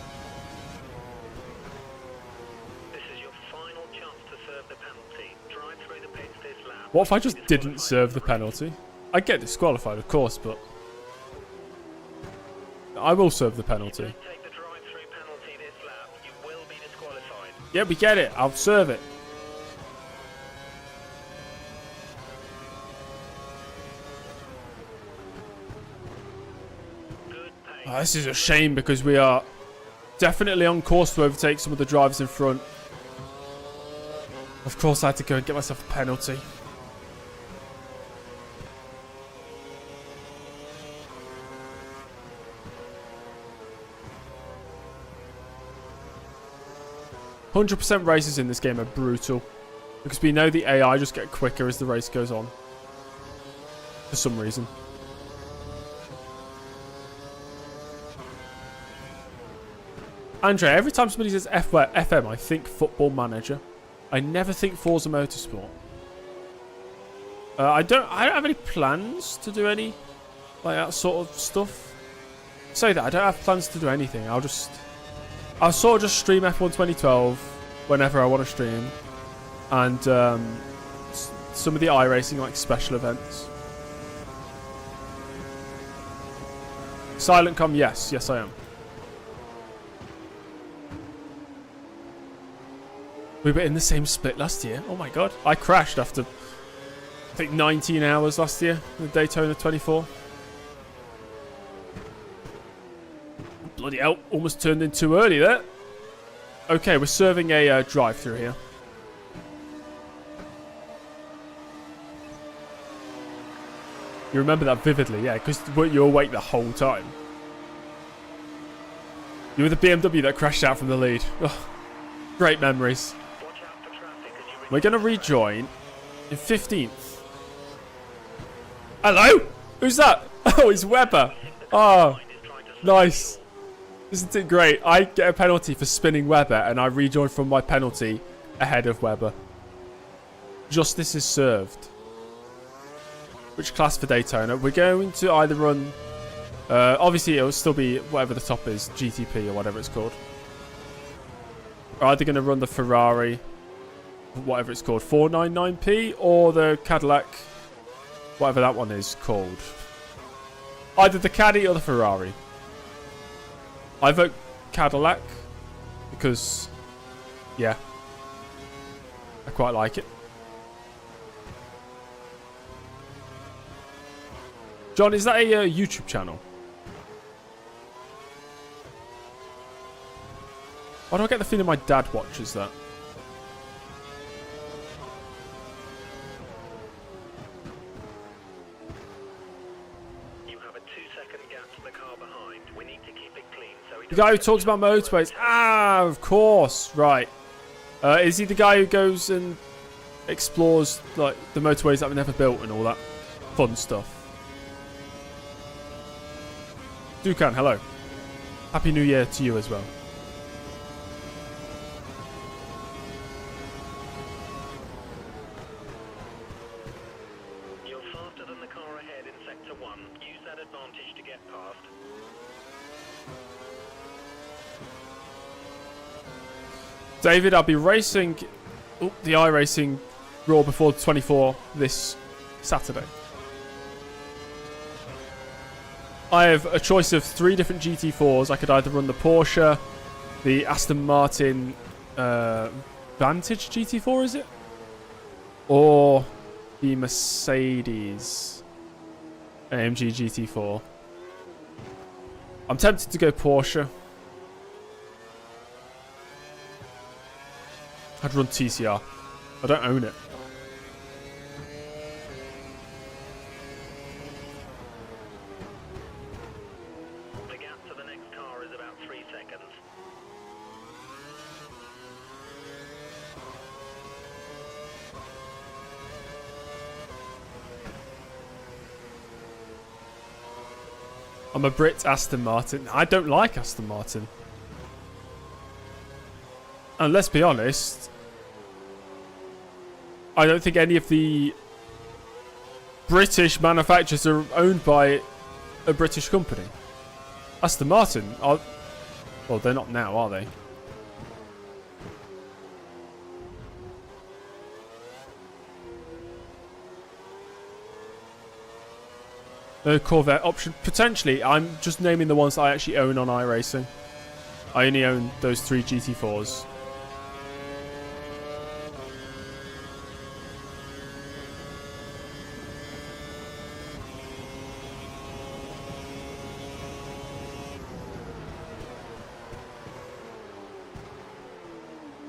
This is your final chance to serve the penalty. Drive through the pits this lap. What if I just didn't serve the penalty? I'd get disqualified, of course, but I will serve the penalty. Don't take the drive-through penalty this lap. You will be disqualified. Yeah, we get it. I'll serve it. Good pace. Oh, this is a shame because we are definitely on course to overtake some of the drivers in front. Of course, I had to go and get myself a penalty. "100% races in this game are brutal because we know the AI just get quicker as the race goes on. For some reason. Andre, every time somebody says FM, I think Football Manager. I never think Forza Motorsport. I don't have any plans to do any like that sort of stuff. Say that I don't have plans to do anything. I'll sort of just stream F1 2012 whenever I want to stream, and some of the iRacing like special events. Silent Com, yes, I am. We were in the same split last year. Oh my god. I crashed after, I think, 19 hours last year in the Daytona 24. Bloody hell. Almost turned in too early there. Okay, we're serving a drive-thru here. You remember that vividly, yeah, because you were awake the whole time. You were the BMW that crashed out from the lead. Ugh, great memories. Watch out for traffic as you We're going to rejoin in 15th. Hello? Who's that? Oh, it's Webber. Oh, nice. Isn't it great? I get a penalty for spinning Webber, and I rejoin from my penalty ahead of Webber. Justice is served. Which class for Daytona? We're going to either run... obviously, it'll still be whatever the top is, GTP or whatever it's called. We're either going to run the Ferrari, whatever it's called, 499P, or the Cadillac, whatever that one is called. Either the Caddy or the Ferrari. I vote Cadillac because, yeah, I quite like it. John, is that a YouTube channel? Why do I get the feeling my dad watches that? You have a 2-second gap to the car behind. We need to keep it clean so he The guy who talks about motorways. Ah, of course. Right. Is he the guy who goes and explores like the motorways that were never built and all that fun stuff? Dukan, hello. Happy New Year to you as well. You're faster than the car ahead in Sector 1. Use that advantage to get past. David, I'll be racing the iRacing Raw before 24 this Saturday. I have a choice of 3 different GT4s. I could either run the Porsche, the Aston Martin Vantage GT4, is it? Or the Mercedes AMG GT4. I'm tempted to go Porsche. I'd run TCR. I don't own it. The gap to the next car is about 3 seconds. I'm a Brit Aston Martin. I don't like Aston Martin. And let's be honest, I don't think any of the British manufacturers are owned by a British company. Aston Martin are... Well, they're not now, are they? No Corvette option. Potentially, I'm just naming the ones I actually own on iRacing. I only own those 3 GT4s.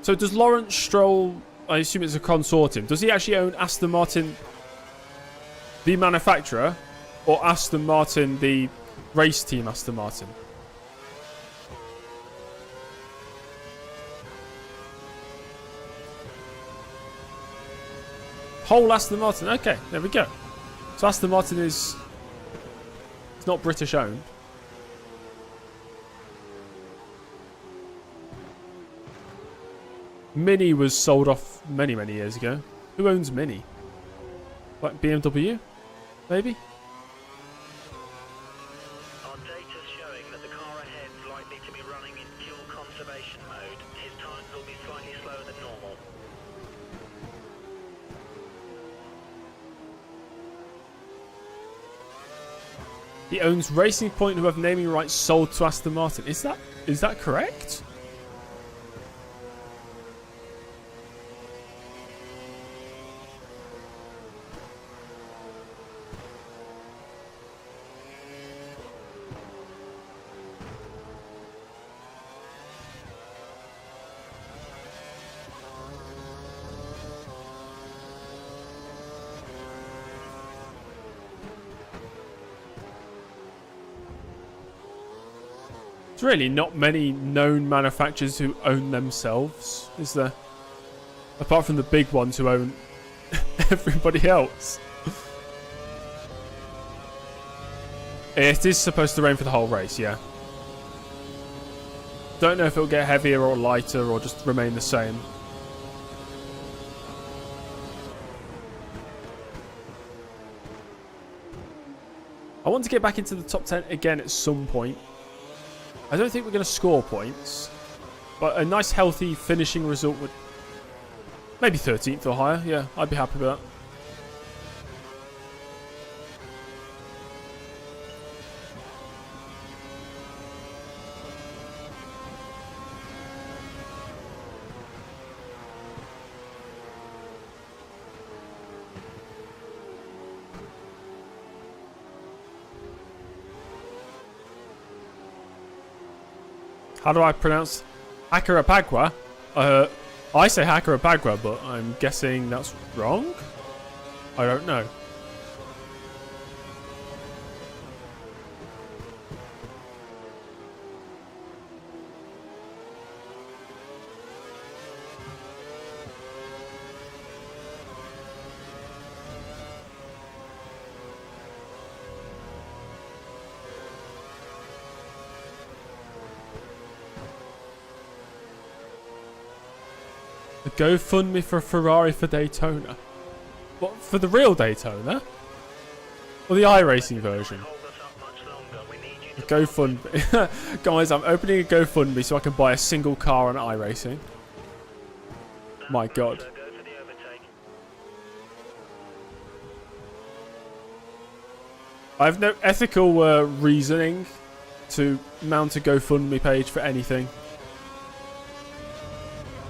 So does Lawrence Stroll, I assume it's a consortium, does he actually own Aston Martin, the manufacturer, or Aston Martin, the race team Aston Martin? Whole Aston Martin. Okay, there we go. So Aston Martin is... It's not British owned. Mini was sold off many, many years ago. Who owns Mini? Like BMW? Maybe? Our data's showing that the car ahead is likely to be running in fuel conservation mode. His times will be slightly slower than normal. He owns Racing Point, who have naming rights sold to Aston Martin. Is that correct? There's really not many known manufacturers who own themselves, is there? Apart from the big ones who own everybody else. It is supposed to rain for the whole race, yeah. Don't know if it'll get heavier or lighter or just remain the same. I want to get back into the top 10 again at some point. I don't think we're going to score points, but a nice healthy finishing result would... Maybe 13th or higher, yeah, I'd be happy with that. How do I pronounce Hakarapagua? I say Hakarapagua, but I'm guessing that's wrong? I don't know. A GoFundMe for a Ferrari for Daytona. What, for the real Daytona? Or the iRacing version? A GoFundMe. Guys, I'm opening a GoFundMe so I can buy a single car on iRacing. My god. I have no ethical reasoning to mount a GoFundMe page for anything.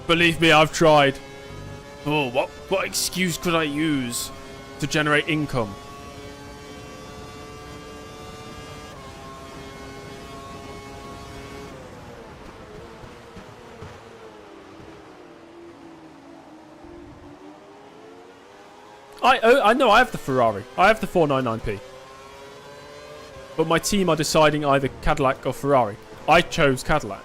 Believe me, I've tried. Oh, what excuse could I use to generate income? I know I have the Ferrari. I have the 499p. But my team are deciding either Cadillac or Ferrari. I chose Cadillac.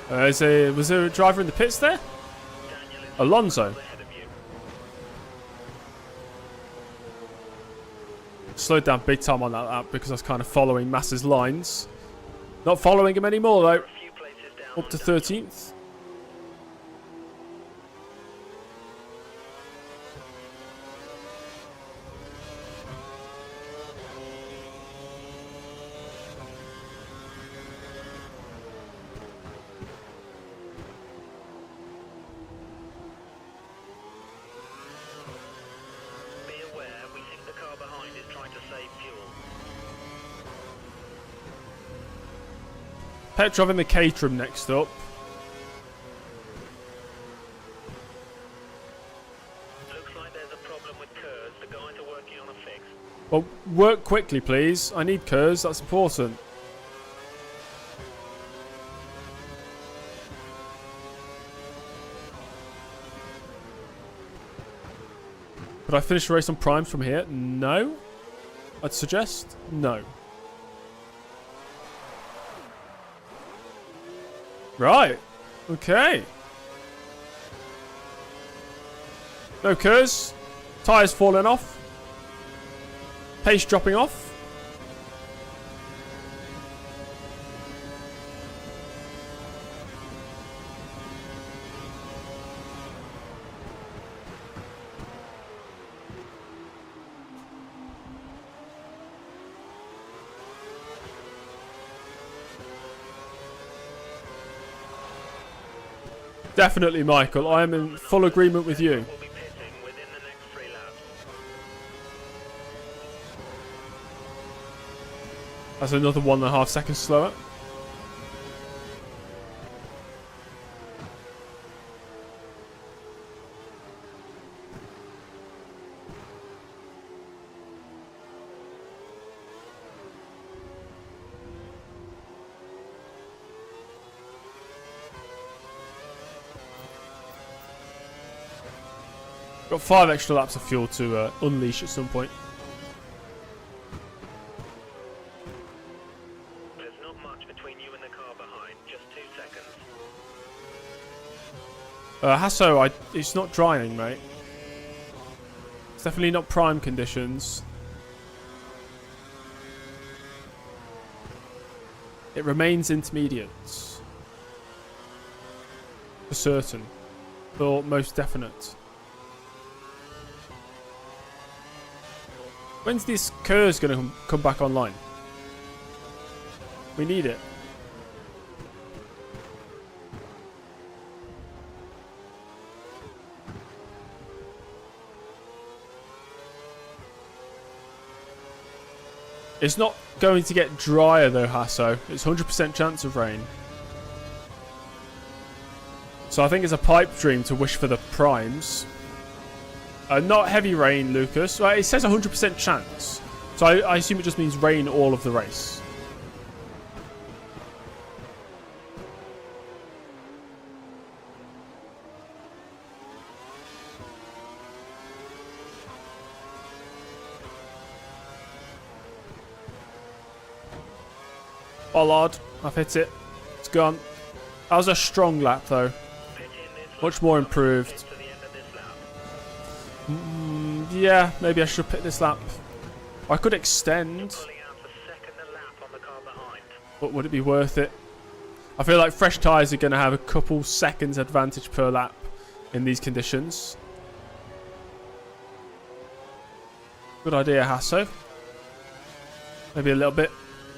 Was there a driver in the pits there? Alonso. Slowed down big time on that lap because I was kind of following Massa's lines. Not following him anymore though. Up to 13th. Petrov in the Caterham next up. Looks like there's a problem with Kurz. The guys are working on a fix. Well, work quickly, please. I need Kurz. That's important. Could I finish the race on primes from here? No. I'd suggest no. Right. Okay. No Kurz. Tyres falling off. Pace dropping off. Definitely, Michael. I am in full agreement with you. We'll be pitting within the next 3 laps. That's another 1.5 seconds slower. Got 5 extra laps of fuel to unleash at some point. There's not much between you and the car behind. Just 2 seconds. Hasso, it's not drying, mate. It's definitely not prime conditions. It remains intermediate. For certain. For most definite. When's this Kurz going to come back online? We need it. It's not going to get drier though, Hasso. It's 100% chance of rain. So I think it's a pipe dream to wish for the primes. Not heavy rain, Lucas. Well, it says 100% chance. So I assume it just means rain all of the race. Bollard, I've hit it. It's gone. That was a strong lap though. Much more improved. Yeah, maybe I should pick this lap. I could extend. But would it be worth it? I feel like fresh tyres are going to have a couple seconds advantage per lap in these conditions. Good idea, Hasso. Maybe a little bit.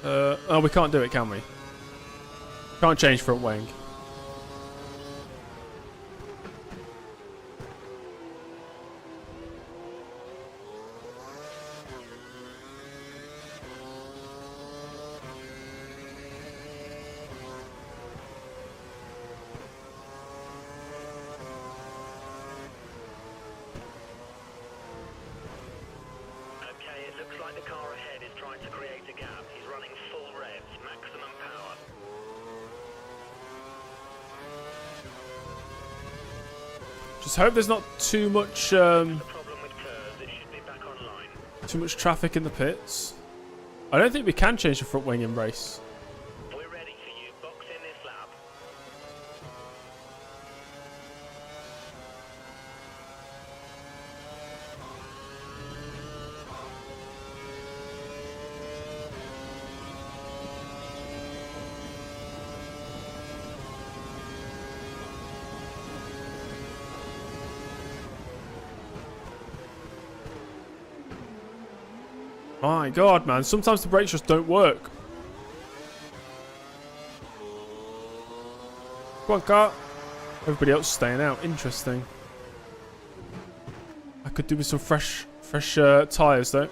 Oh, we can't do it, can we? Can't change front wing. Just hope there's not too much traffic in the pits. I don't think we can change the front wing in race. We're ready for you. Box in this lap. My God, man. Sometimes the brakes just don't work. Come on, car. Everybody else staying out. Interesting. I could do with some fresh tyres, though.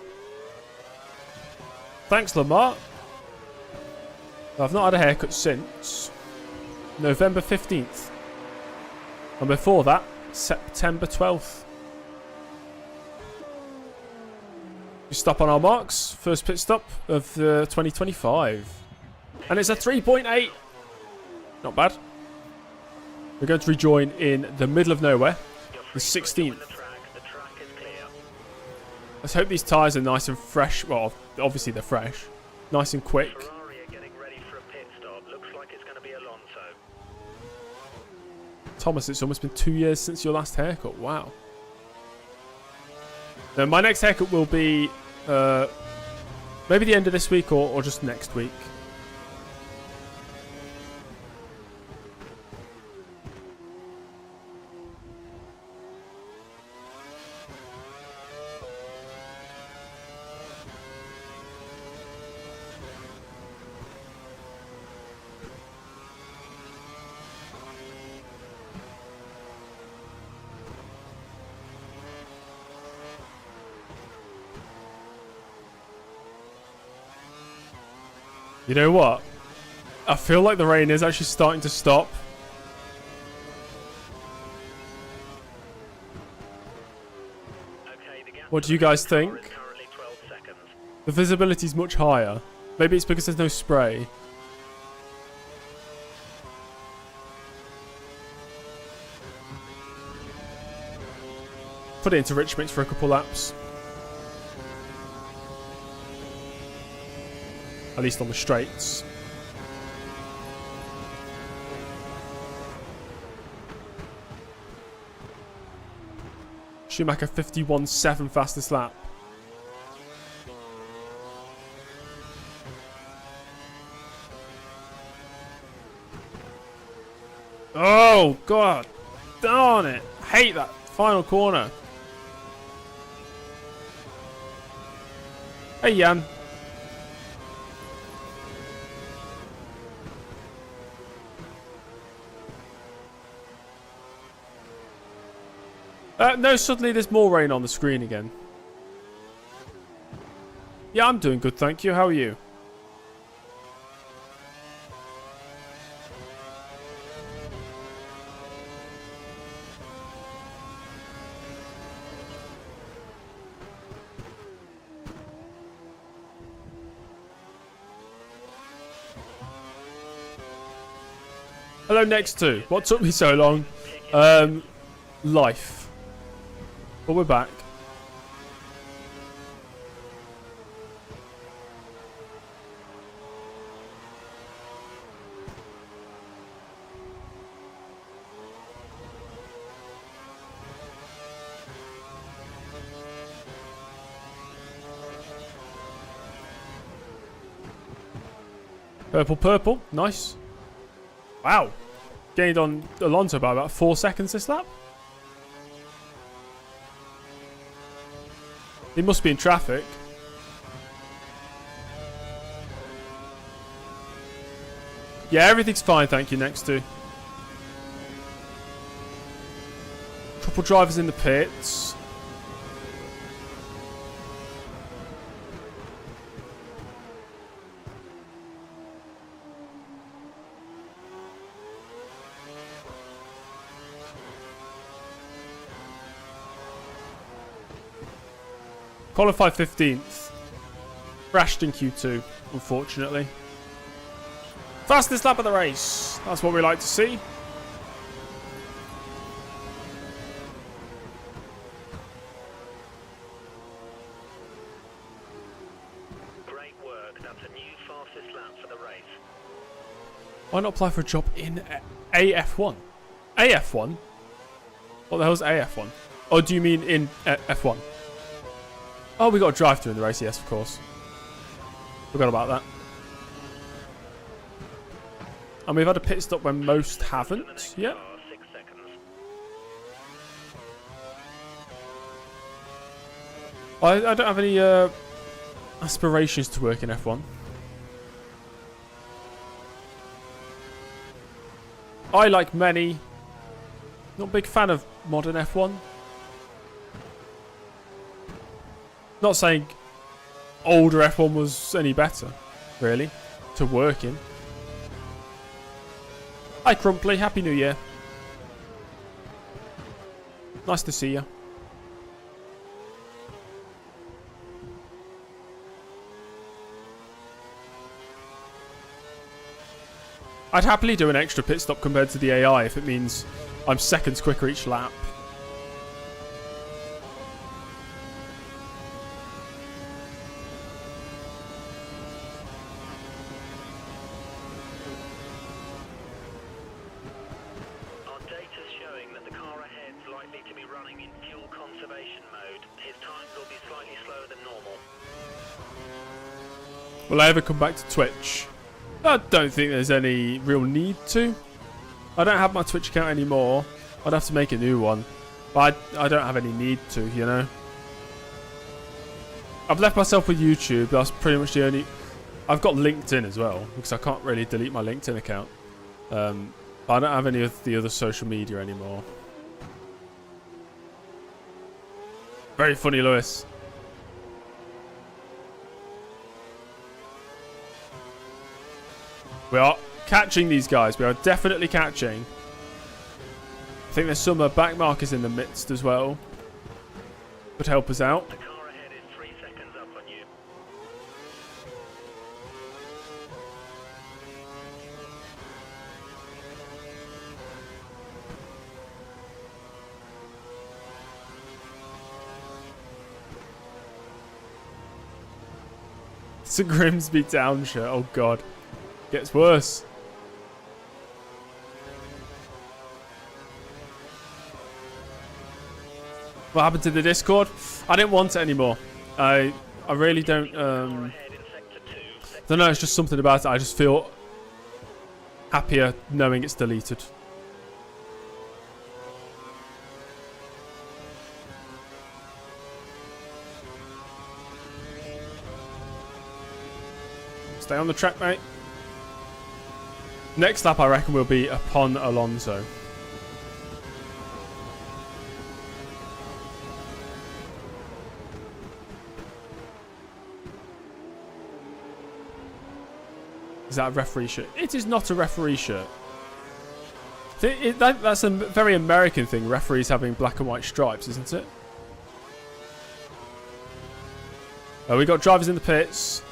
Thanks, Lamar. I've not had a haircut since November 15th. And before that, September 12th. We stop on our marks. First pit stop of 2025. And it's a 3.8. Not bad. We're going to rejoin in the middle of nowhere. The 16th. Let's hope these tyres are nice and fresh. Well, obviously they're fresh. Nice and quick. Thomas, it's almost been 2 years since your last haircut. Wow. Now, my next haircut will be maybe the end of this week or just next week. You know what? I feel like the rain is actually starting to stop. What do you guys think? The visibility is much higher. Maybe it's because there's no spray. Put it into rich mix for a couple laps. At least on the straights. Schumacher 51.7 fastest lap. Oh, God. Darn it. I hate that final corner. Hey, Jan. No, suddenly there's more rain on the screen again. Yeah, I'm doing good, thank you. How are you? Hello, next to. What took me so long? Life. But we're back. Purple, purple. Nice. Wow. Gained on Alonso by about 4 seconds this lap. He must be in traffic. Yeah, everything's fine, thank you, next to. Couple drivers in the pits. Qualified 15th. Crashed in Q2, unfortunately. Fastest lap of the race. That's what we like to see. Great work. That's a new fastest lap for the race. Why not apply for a job in AF1? AF1? What the hell's AF1? Or do you mean in F1? Oh, we got a drive-thru in the race, yes, of course. Forgot about that. And we've had a pit stop when most haven't yet. 6 seconds. I don't have any aspirations to work in F1. I, like many, not a big fan of modern F1. Not saying older F1 was any better, really, to work in. Hi Crumply, Happy New Year. Nice to see you. I'd happily do an extra pit stop compared to the AI if it means I'm seconds quicker each lap. Our data's showing that the car ahead's likely to be running in fuel conservation mode. His times will be slightly slower than normal. Will I ever come back to Twitch? I don't think there's any real need to. I don't have my Twitch account anymore. I'd have to make a new one. But I don't have any need to, you know. I've left myself with YouTube. That's pretty much the only... I've got LinkedIn as well, because I can't really delete my LinkedIn account. But I don't have any of the other social media anymore. Very funny, Lewis. We are catching these guys. We are definitely catching. I think there's some back markers in the midst as well. Could help us out. The car ahead is 3 seconds up on you. It's a Grimsby down shirt. Oh god. Gets worse. What happened to the Discord? I didn't want it anymore. I really don't know, it's just something about it. I just feel happier knowing it's deleted. Stay on the track, mate. Next lap, I reckon, will be upon Alonso. Is that a referee shirt? It is not a referee shirt. That's a very American thing, referees having black and white stripes, isn't it? We got drivers in the pits.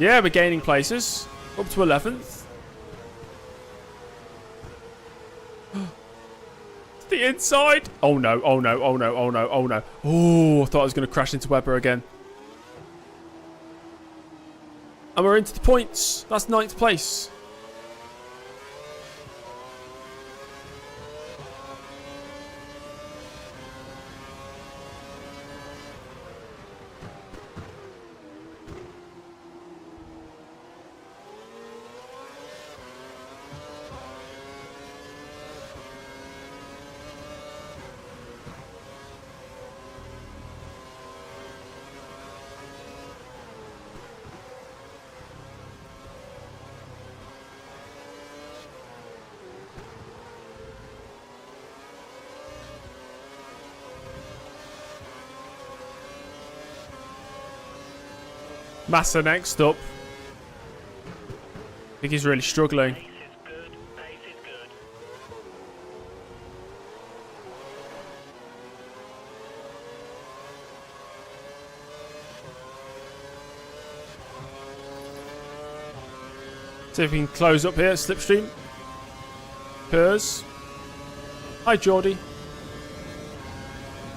Yeah, we're gaining places. Up to 11th. The inside. Oh no, oh no, oh no, oh no, oh no. Oh, I thought I was going to crash into Webber again. And we're into the points. That's 9th place. Massa next up. I think he's really struggling. Pace is good. Pace is good. See if we can close up here. Slipstream. Pers. Hi, Geordie.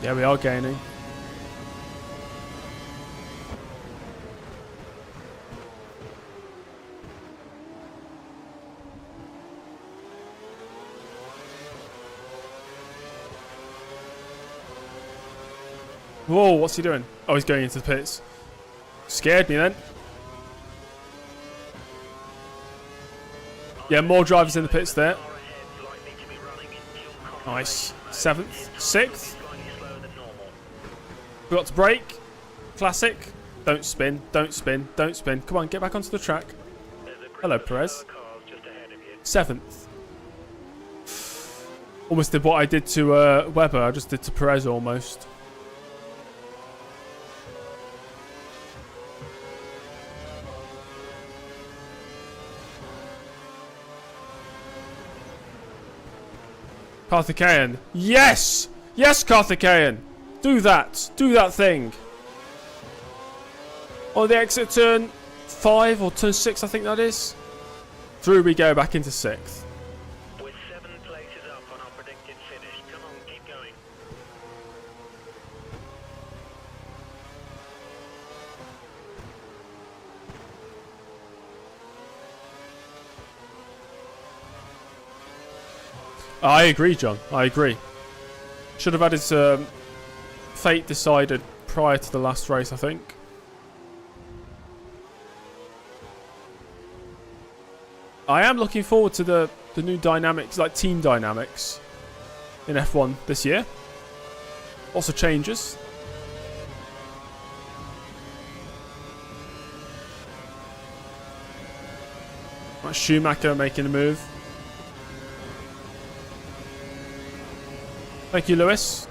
Yeah, we are gaining. Whoa, what's he doing? Oh, he's going into the pits. Scared me then. Yeah, more drivers in the pits there. Nice. 7th. 6th. Forgot to brake. Classic. Don't spin. Don't spin. Don't spin. Come on, get back onto the track. Hello, Perez. 7th. Almost did what I did to Webber. I just did to Perez almost. Karthikeyan. Yes! Yes, Karthikeyan! Do that. Do that thing. On the exit turn 5 or turn 6, I think that is. Through we go back into 6th. We're 7 places up on our predicted finish. Come on, keep going. I agree, John. I agree. Should have had his fate decided prior to the last race, I think. I am looking forward to the new dynamics, like team dynamics in F1 this year. Lots of changes. Right, Schumacher making a move. Thank you, Lewis.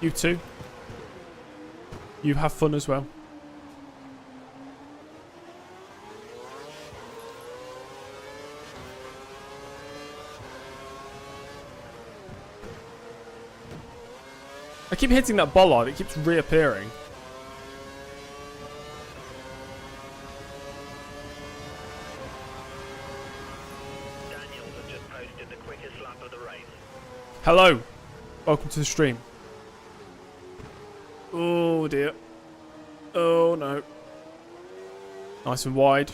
You too. You have fun as well. I keep hitting that bollard. It keeps reappearing. Daniels has just posted the quickest lap of the race. Hello. Welcome to the stream. Oh dear. Oh no. Nice and wide.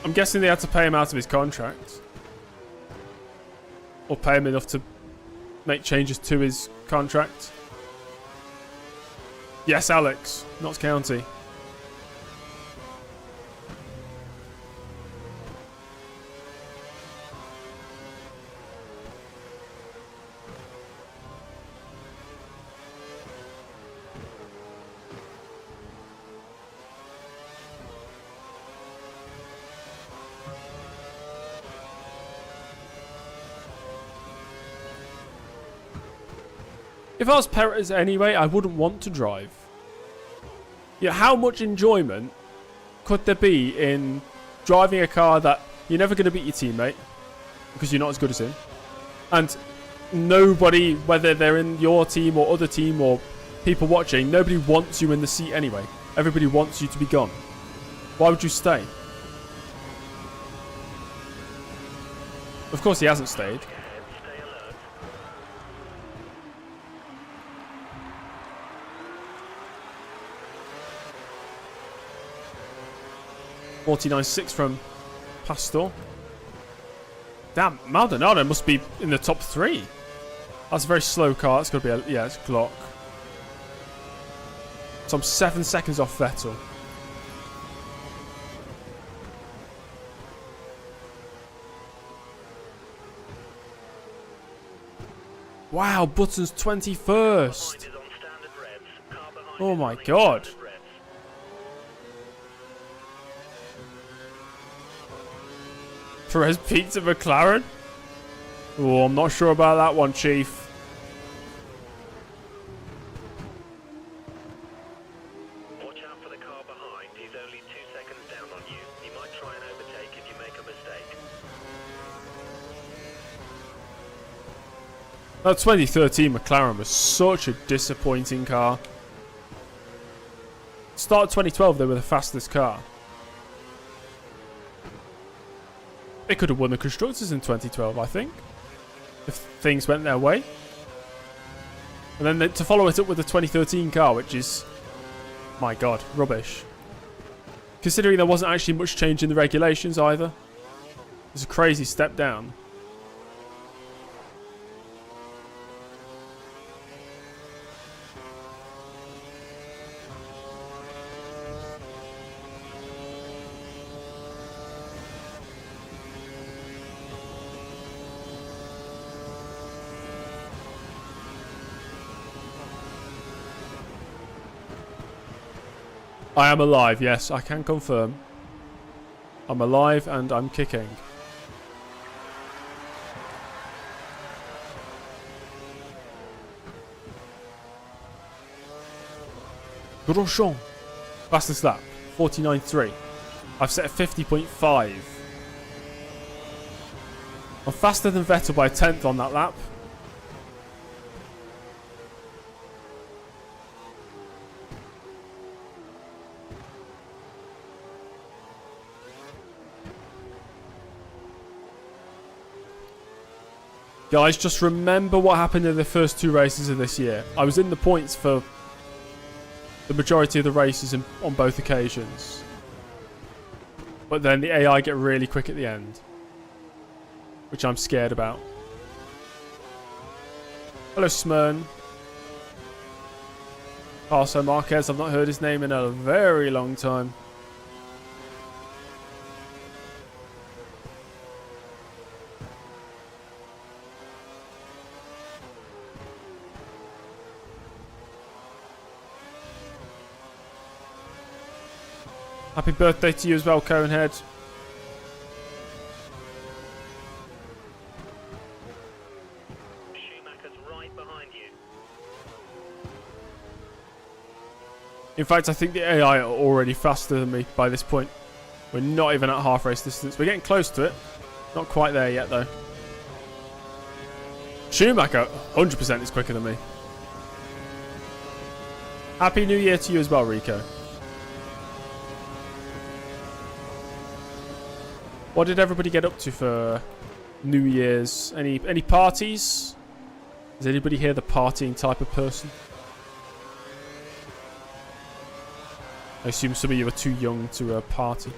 I'm guessing they had to pay him out of his contract. Or pay him enough to make changes to his contract. Yes, Alex. Notts County. If I was Perez anyway, I wouldn't want to drive. Yeah, how much enjoyment could there be in driving a car that you're never going to beat your teammate? because you're not as good as him. And nobody, whether they're in your team or other team or people watching, nobody wants you in the seat anyway. Everybody wants you to be gone. Why would you stay? Of course he hasn't stayed. 49.6 from Pastor. Damn, Maldonado must be in the top 3. That's a very slow car. It's got to be yeah, it's Glock. So I'm 7 seconds off Vettel. Wow, Button's 21st. Oh my god. Perez Pizza McLaren? Oh, I'm not sure about that one, Chief. Watch out for the car behind. He's only 2 seconds down on you. He might try and overtake if you make a mistake. That 2013 McLaren was such a disappointing car. Start 2012, they were the fastest car. They could have won the Constructors in 2012, I think, if things went their way. And then to follow it up with the 2013 car, which is, my god, rubbish. Considering there wasn't actually much change in the regulations either. It's a crazy step down. I am alive, yes, I can confirm. I'm alive and I'm kicking. Briton. Fastest lap, 49.3. I've set a 50.5. I'm faster than Vettel by a 10th on that lap. Guys, just remember what happened in the first 2 races of this year. I was in the points for the majority of the races on both occasions. But then the AI get really quick at the end. Which I'm scared about. Hello, Smyrn. Also, Marquez, I've not heard his name in a very long time. Happy birthday to you as well, Conehead. Schumacher's right behind you. In fact, I think the AI are already faster than me by this point. We're not even at half race distance. We're getting close to it. Not quite there yet, though. Schumacher, 100% is quicker than me. Happy New Year to you as well, Rico. What did everybody get up to for New Year's? Any parties? Is anybody here the partying type of person? I assume some of you are too young to party.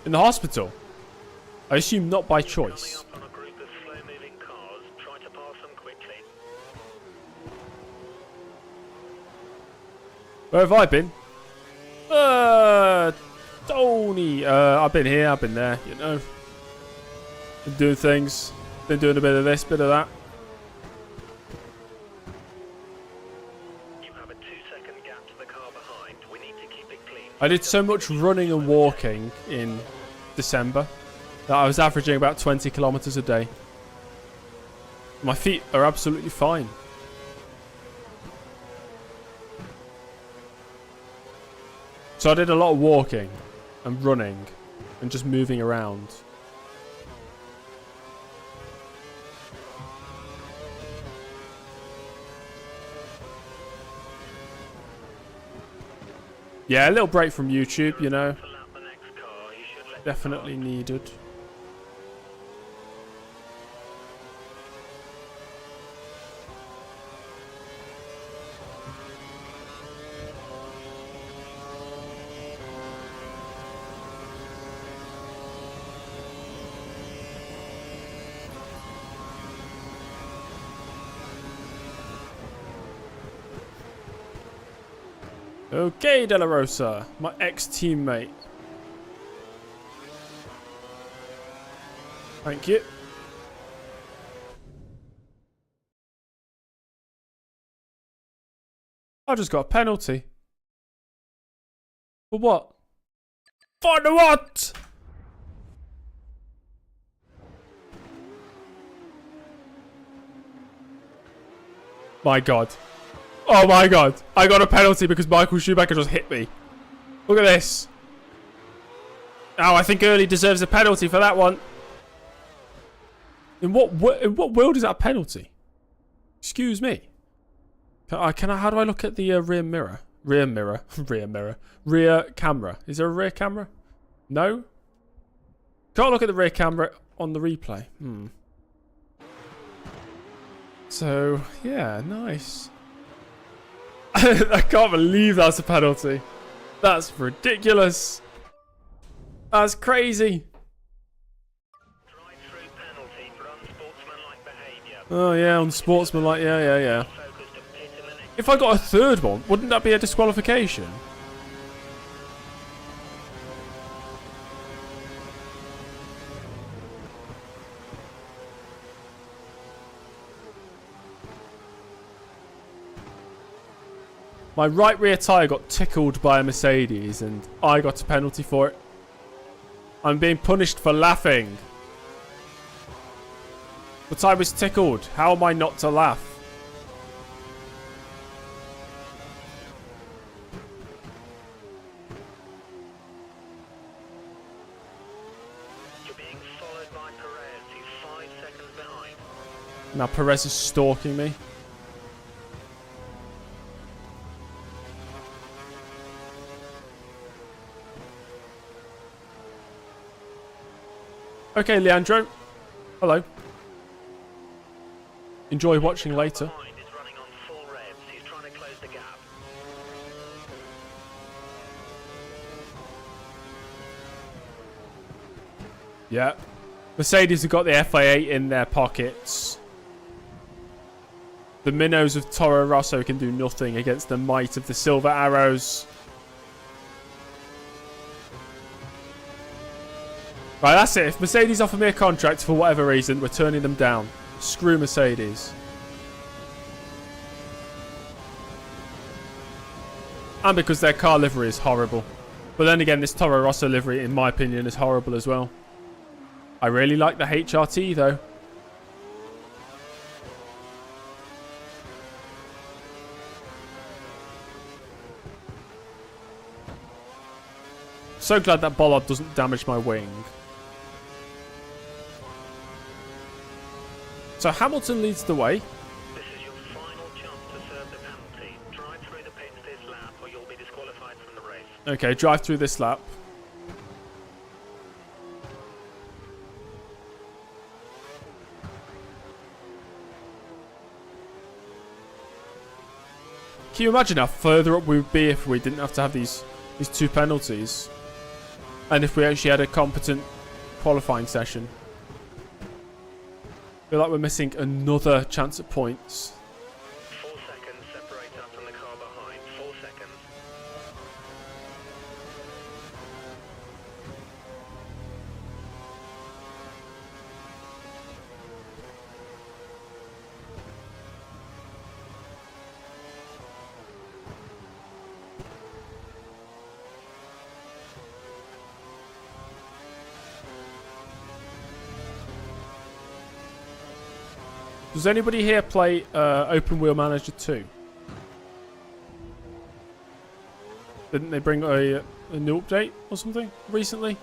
In the hospital? I assume not by choice. Coming up on a group of slow-moving cars. Try to pass them quickly. Where have I been? Tony. I've been here, I've been there, you know. Been doing things. Been doing a bit of this, bit of that. You have a 2-second gap to the car behind. We need to keep it clean. I did so much running and walking in December that I was averaging about 20 kilometers a day. My feet are absolutely fine. So I did a lot of walking and running and just moving around. Yeah, a little break from YouTube, you know. Definitely needed. Okay, De La Rosa, my ex-teammate. Thank you. I just got a penalty. For what? For the what? My God. Oh my God. I got a penalty because Michael Schumacher just hit me. Look at this. Oh, I think Early deserves a penalty for that one. In what world is that a penalty? Excuse me. How do I look at the rear mirror? Rear camera. Is there a rear camera? No? Can't look at the rear camera on the replay. So, yeah, nice. I can't believe that's a penalty. That's ridiculous. That's crazy. Drive-through penalty for unsportsmanlike behaviour. Oh, yeah, unsportsmanlike. Yeah. If I got a third one, wouldn't that be a disqualification? My right rear tyre got tickled by a Mercedes and I got a penalty for it. I'm being punished for laughing. But I was tickled. How am I not to laugh? You're being followed by Perez. He's 5 seconds behind. Now Perez is stalking me. Okay, Leandro. Hello. Enjoy watching later. Behind is running on full revs. He's trying to close the gap. Yeah. Mercedes have got the FIA in their pockets. The minnows of Toro Rosso can do nothing against the might of the Silver Arrows. Right, that's it. If Mercedes offer me a contract for whatever reason, we're turning them down. Screw Mercedes. And because their car livery is horrible. But then again, this Toro Rosso livery, in my opinion, is horrible as well. I really like the HRT, though. So glad that bollard doesn't damage my wing. So Hamilton leads the way. This is your final chance to serve the penalty. Drive through the pits this lap or you'll be disqualified from the race. Okay, drive through this lap. Can you imagine how further up we would be if we didn't have to have these two penalties? And if we actually had a competent qualifying session? I feel like we're missing another chance at points. 4 seconds separate us from the car behind. 4 seconds. Does anybody here play Open Wheel Manager 2? Didn't they bring a new update or something recently?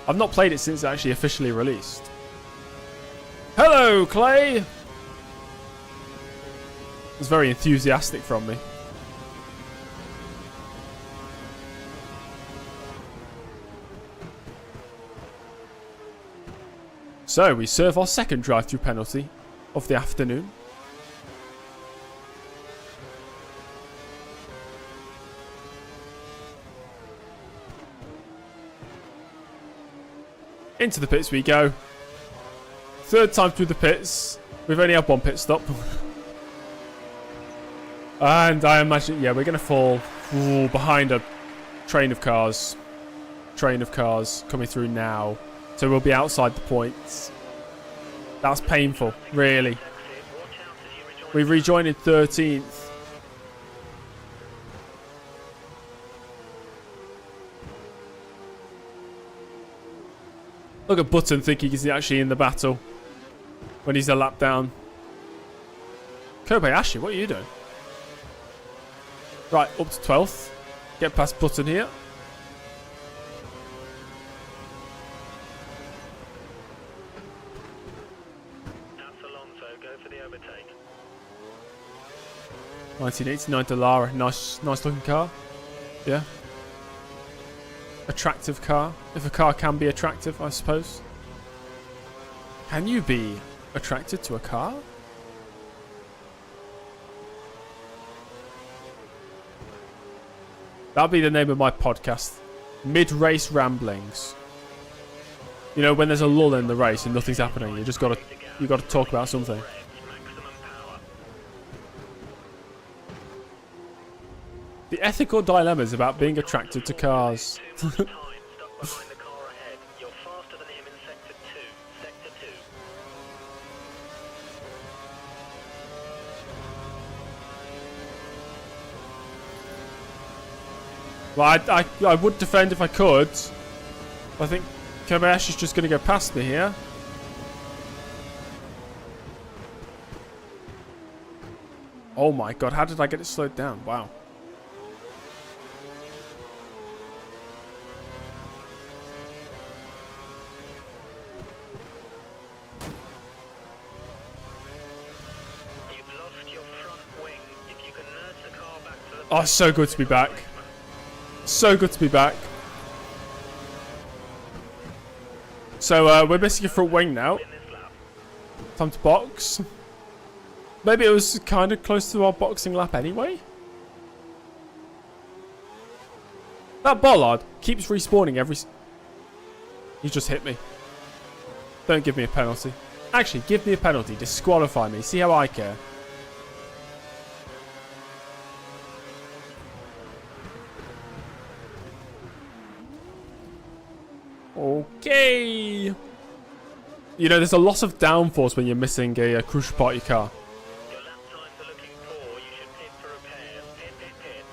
I've not played it since it actually officially released. Hello, Clay! It's very enthusiastic from me. So, we serve our second drive-through penalty of the afternoon. Into the pits we go. Third time through the pits. We've only had one pit stop. And I imagine, yeah, we're going to fall behind a train of cars. Train of cars coming through now. So we'll be outside the points. That's painful, really. We rejoined in 13th. Look at Button thinking he's actually in the battle when he's a lap down. Kobayashi, what are you doing? Right, up to 12th. Get past Button here. That's Alonso. Go for the overtake. 1989 Dallara. Nice looking car. Yeah. Attractive car. If a car can be attractive, I suppose. Can you be attracted to a car? That'll be the name of my podcast. Mid-race ramblings. You know, when there's a lull in the race and nothing's happening, you gotta talk about something. The ethical dilemmas about being attracted to cars. Well, I would defend if I could. I think Kobayashi's just going to go past me here. Oh my god, how did I get it slowed down? Wow. Oh, so good to be back. So good to be back. So, we're missing a front wing now. Time to box. Maybe it was kind of close to our boxing lap anyway. That bollard keeps respawning every... He just hit me. Don't give me a penalty. Actually, give me a penalty. Disqualify me. See how I care. Okay. You know, there's a loss of downforce when you're missing a crucial part of your car. Your lap times are looking poor. You should pit for repairs. Pit, pit, pit.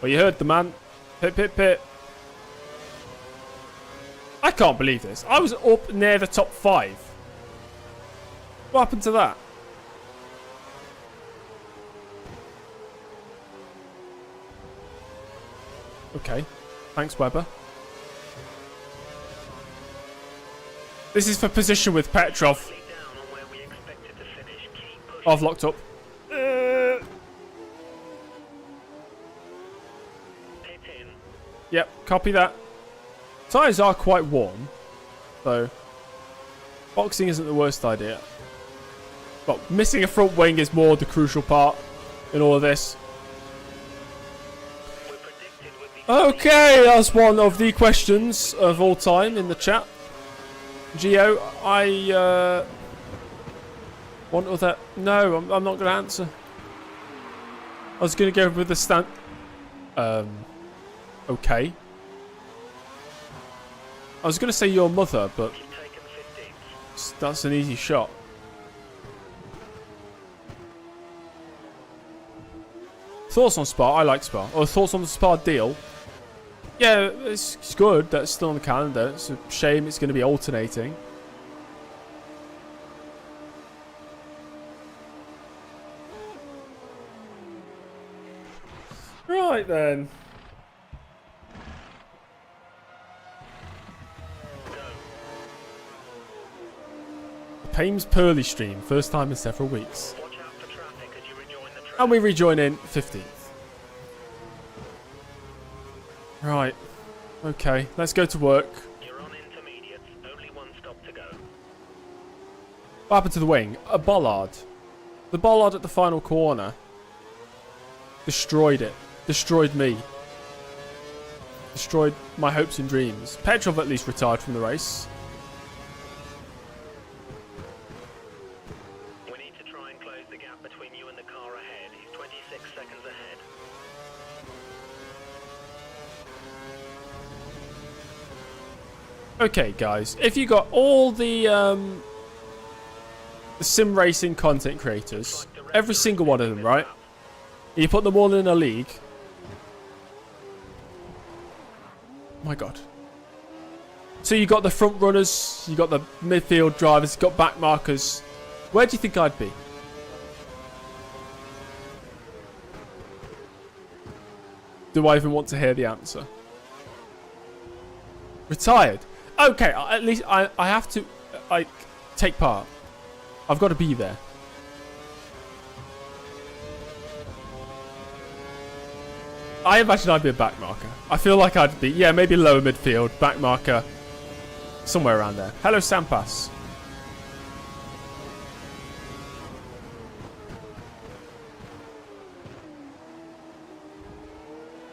Well, you heard the man. Pit, pit, pit. I can't believe this. I was up near the top 5. What happened to that? Okay. Thanks, Webber. This is for position with Petrov. Oh, I've locked up. Yep, copy that. Tyres are quite warm, so boxing isn't the worst idea. But missing a front wing is more the crucial part in all of this. Okay, that's one of the questions of all time in the chat. Geo, I want other... No, I'm not going to answer. I was going to go with the stand... Okay. I was going to say your mother, but... That's an easy shot. Thoughts on Spa? I like Spa. Or thoughts on the Spa deal? Yeah, it's good. That's still on the calendar. It's a shame it's going to be alternating. Right then. Pames Pearly stream. First time in several weeks. Watch out for traffic as you rejoin the train. And we rejoin in 15th. Right. Okay, let's go to work. You're on intermediates. Only one stop to go. What happened to the wing? A bollard. The bollard at the final corner. Destroyed it. Destroyed me. Destroyed my hopes and dreams. Petrov at least retired from the race. We need to try and close the gap between you and the car ahead. He's 26 seconds ahead. Okay, guys. If you got all the sim racing content creators, every single one of them, right? You put them all in a league. Oh my god. So you got the front runners, you got the midfield drivers, you got back markers. Where do you think I'd be? Do I even want to hear the answer? Retired. Okay, at least I have to like take part. I've got to be there. I imagine I'd be a back marker. I feel like I'd be, yeah, maybe lower midfield, back marker, somewhere around there. Hello, Sampas.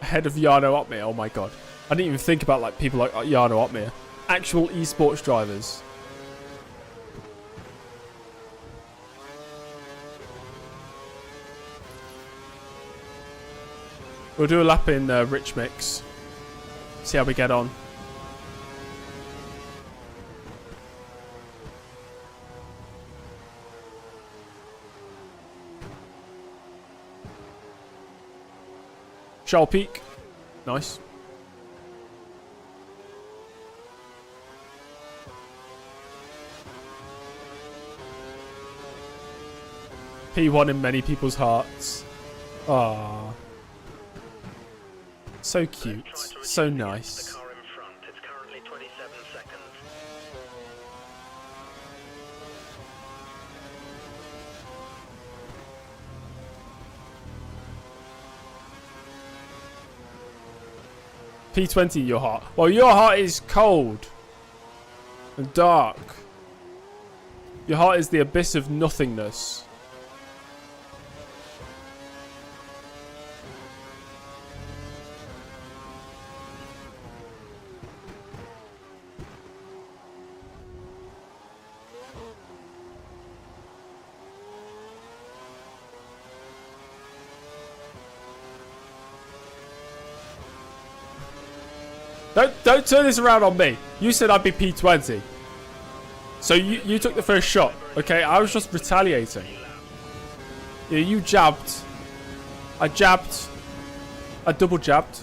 Ahead of Jarno Opmeer. Oh my god. I didn't even think about like people like Jarno Opmeer. Actual esports drivers. We'll do a lap in Rich Mix. See how we get on. Shall Peak. Nice. P1 in many people's hearts. Ah. So cute. So nice. The car in front. It's currently 27 seconds. P20, your heart. Well, your heart is cold and dark. Your heart is the abyss of nothingness. Don't turn this around on me. You said I'd be P20. So you took the first shot. Okay, I was just retaliating. Yeah, you jabbed. I jabbed. I double jabbed.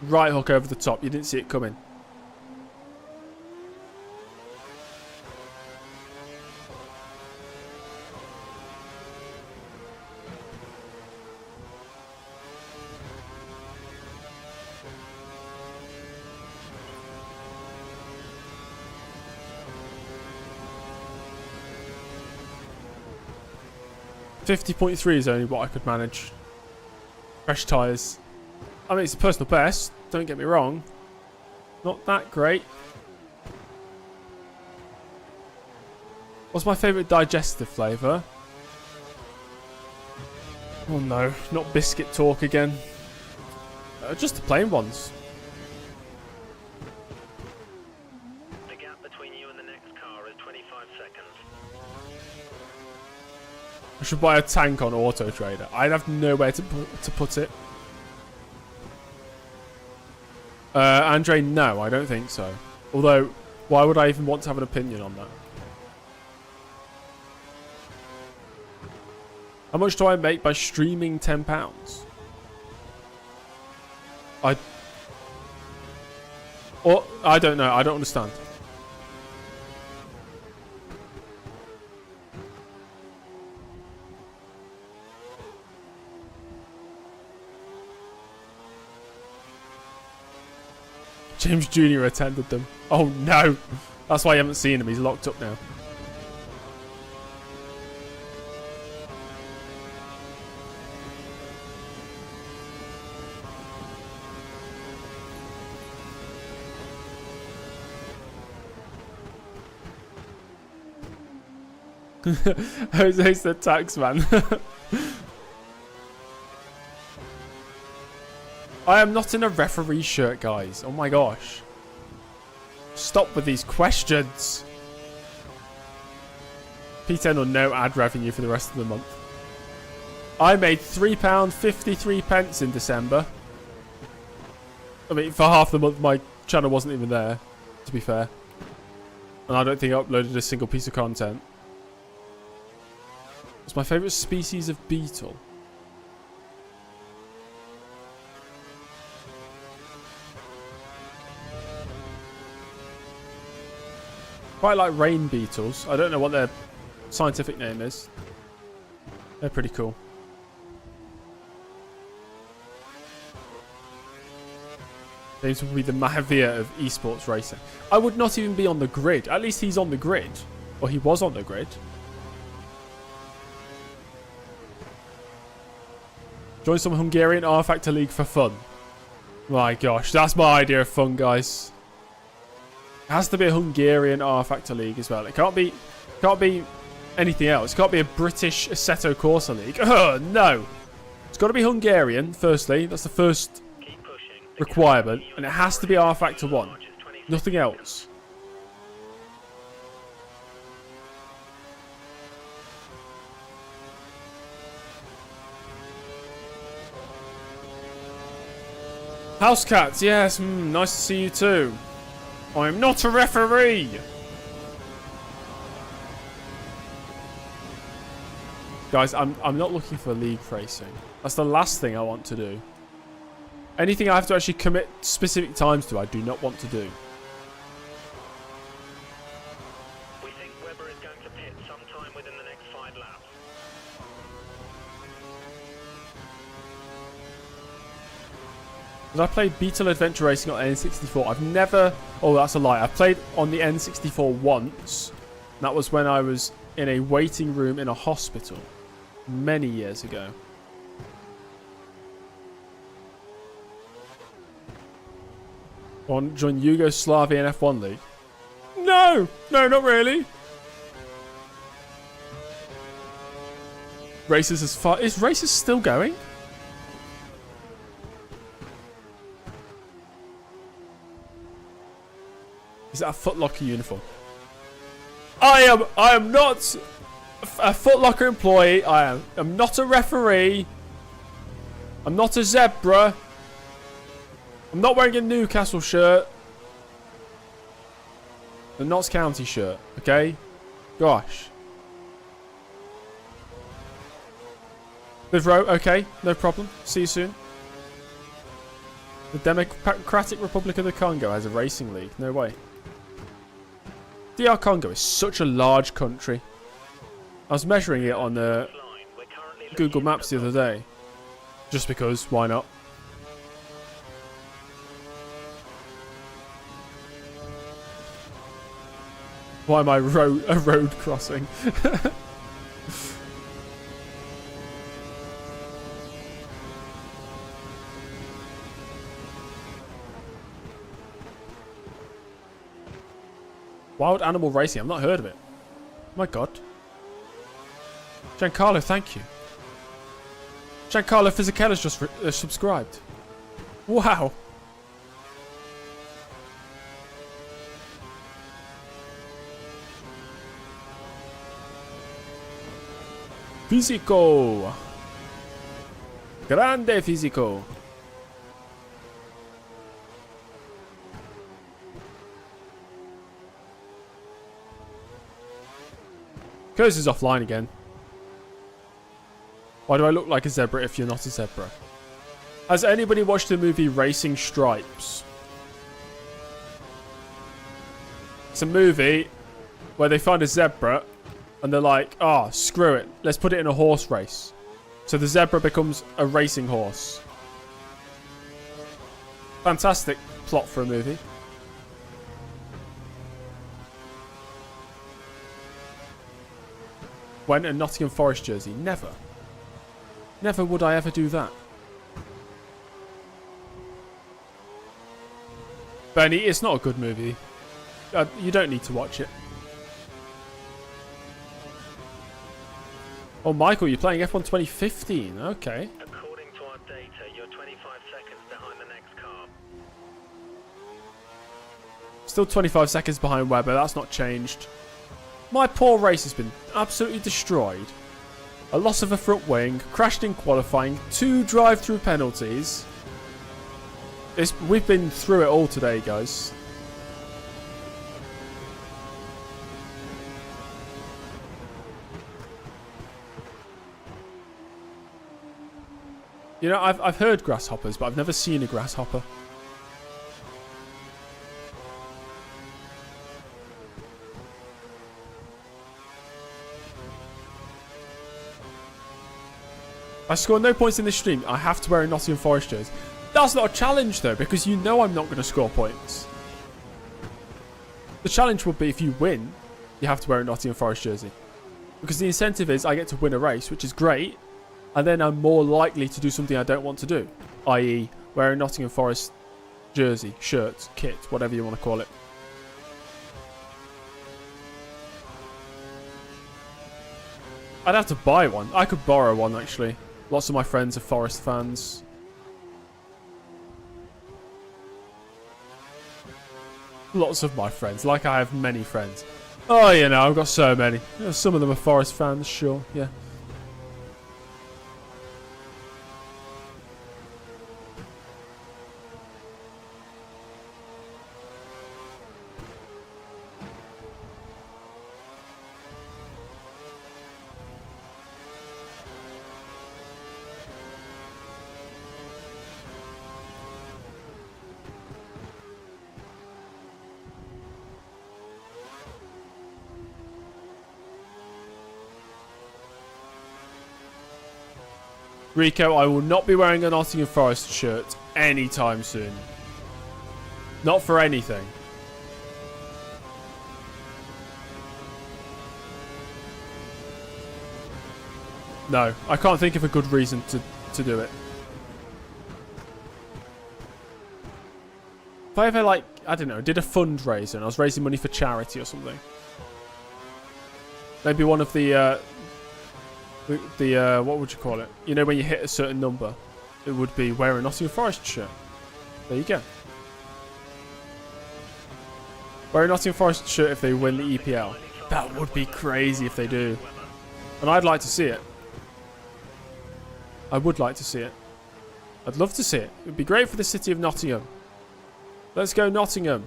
Right hook over the top. You didn't see it coming. .3 is only what I could manage. Fresh tyres. I mean, it's a personal best. Don't get me wrong. Not that great. What's my favourite digestive flavour? Oh no, not biscuit talk again. Just the plain ones. The gap between you and the next car is 25 seconds. I should buy a tank on Auto Trader. I'd have nowhere to put it. Andre, no, I don't think so. Although, why would I even want to have an opinion on that? How much do I make by streaming £10? I don't know. I don't understand. James Jr. attended them. Oh no. That's why you haven't seen him. He's locked up now. Jose's the tax man. I am not in a referee shirt, guys. Oh my gosh. Stop with these questions. P10 or no ad revenue for the rest of the month. I made £3.53 in December. I mean, for half the month, my channel wasn't even there, to be fair. And I don't think I uploaded a single piece of content. What's my favourite species of beetle? Quite like rain beetles. I don't know what their scientific name is. They're pretty cool. James will be the Mahavir of esports racing. I would not even be on the grid. At least he's on the grid. Or he was on the grid. Join some Hungarian R Factor League for fun. My gosh, that's my idea of fun, guys. It has to be a Hungarian R Factor League as well. It can't be anything else. It can't be a British Assetto Corsa League. Oh, no. It's got to be Hungarian, firstly. That's the first requirement. And it has to be R Factor 1. Nothing else. House cats, yes. Nice to see you too. I'm not a referee. Guys, I'm not looking for league racing. That's the last thing I want to do. Anything I have to actually commit specific times to, I do not want to do. We think Webber is going to pit sometime within the next 5 laps. Did I play Beetle Adventure Racing on N64? I've never... Oh, that's a lie. I played on the N64 once. That was when I was in a waiting room in a hospital. Many years ago. On join Yugoslavian F1 League? No! No, not really. Races as far... Is Races still going? Is that a Foot Locker uniform? I am not a Foot Locker employee. I'm not a referee. I'm not a zebra. I'm not wearing a Newcastle shirt. The Notts County shirt, okay? Gosh. Live Row, okay, no problem. See you soon. The Democratic Republic of the Congo has a racing league. No way. DR Congo is such a large country. I was measuring it on Google Maps the other day. Just because, why not? Why am I a road crossing? Wild Animal Racing. I've not heard of it. Oh my god. Giancarlo, thank you. Giancarlo Fisichella's just subscribed. Wow. Fisico. Grande Fisico. Curse is offline again. Why do I look like a zebra if you're not a zebra? Has anybody watched the movie Racing Stripes? It's a movie where they find a zebra and they're like, oh, screw it. Let's put it in a horse race. So the zebra becomes a racing horse. Fantastic plot for a movie. When a Nottingham Forest jersey? Never. Never would I ever do that. Benny, it's not a good movie. You don't need to watch it. Oh, Michael, you're playing F1 2015. Okay. According to our data, you're 25 seconds behind the next car. Still 25 seconds behind Webber. That's not changed. My poor race has been absolutely destroyed. A loss of a front wing, crashed in qualifying, 2 drive-through penalties. We've been through it all today, guys. You know, I've heard grasshoppers, but I've never seen a grasshopper. I score no points in this stream. I have to wear a Nottingham Forest jersey. That's not a challenge, though, because you know I'm not going to score points. The challenge would be if you win, you have to wear a Nottingham Forest jersey. Because the incentive is I get to win a race, which is great, and then I'm more likely to do something I don't want to do, i.e. wear a Nottingham Forest jersey, shirt, kit, whatever you want to call it. I'd have to buy one. I could borrow one, actually. Lots of my friends are Forest fans. Lots of my friends. Like I have many friends. Oh, you know, I've got so many. You know, some of them are Forest fans, sure. Yeah. Rico, I will not be wearing a Nottingham Forest shirt anytime soon. Not for anything. No, I can't think of a good reason to do it. If I ever, like, I don't know, did a fundraiser and I was raising money for charity or something. Maybe one of the what would you call it? You know, when you hit a certain number, it would be wear a Nottingham Forest shirt. There you go. Wear a Nottingham Forest shirt if they win the EPL. That would be crazy if they do. And I'd like to see it. I would like to see it. I'd love to see it. It would be great for the city of Nottingham. Let's go Nottingham.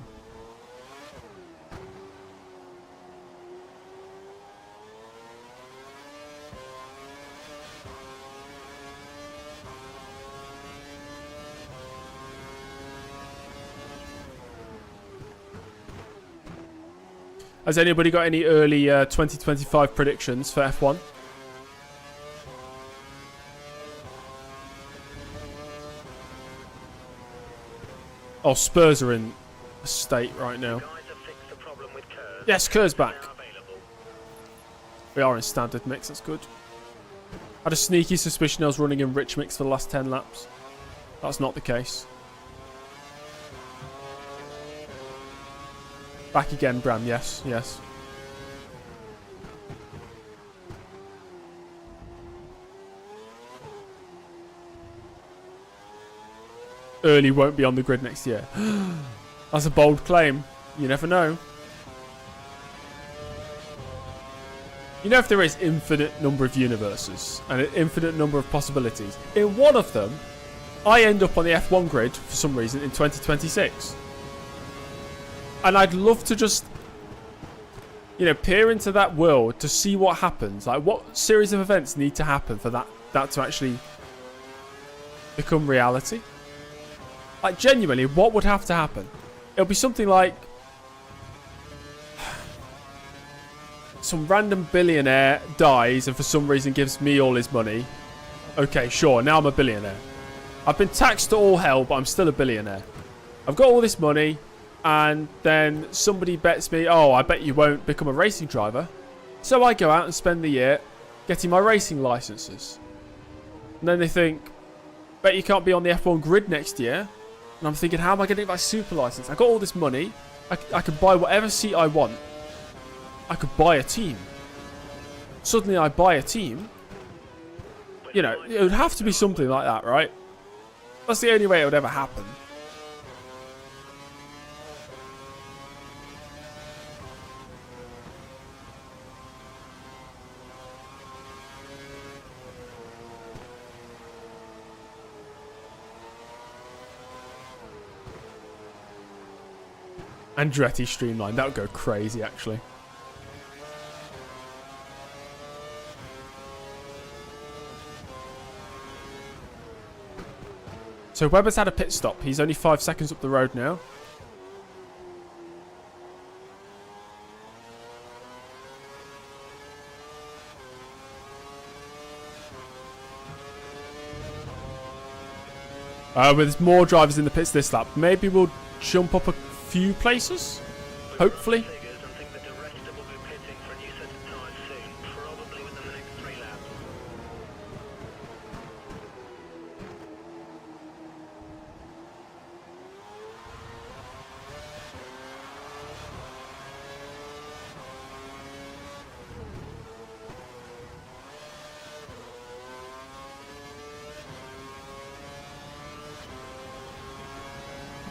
Has anybody got any early 2025 predictions for F1? Oh, Spurs are in a state right now. Yes, Kerr's back. We are in standard mix, that's good. I had a sneaky suspicion I was running in rich mix for the last 10 laps. That's not the case. Back again, Bram. Yes, yes. Early won't be on the grid next year. That's a bold claim. You never know. You know, if there is infinite number of universes and an infinite number of possibilities, in one of them, I end up on the F1 grid for some reason in 2026. And I'd love to just, you know, peer into that world to see what happens. Like, what series of events need to happen for that to actually become reality? Like, genuinely, what would have to happen? It'll be something like some random billionaire dies and for some reason gives me all his money. Okay, sure, now I'm a billionaire. I've been taxed to all hell, but I'm still a billionaire. I've got all this money, and then somebody bets me, oh, I bet you won't become a racing driver. So I go out and spend the year getting my racing licenses. And then they think, bet you can't be on the F1 grid next year. And I'm thinking, how am I going to get my super license? I've got all this money. I can buy whatever seat I want. I could buy a team. Suddenly I buy a team. You know, it would have to be something like that, right? That's the only way it would ever happen. Andretti streamline, that would go crazy actually. So Webber's had a pit stop. He's only 5 seconds up the road now. With more drivers in the pits this lap, maybe we'll jump up a few places, hopefully.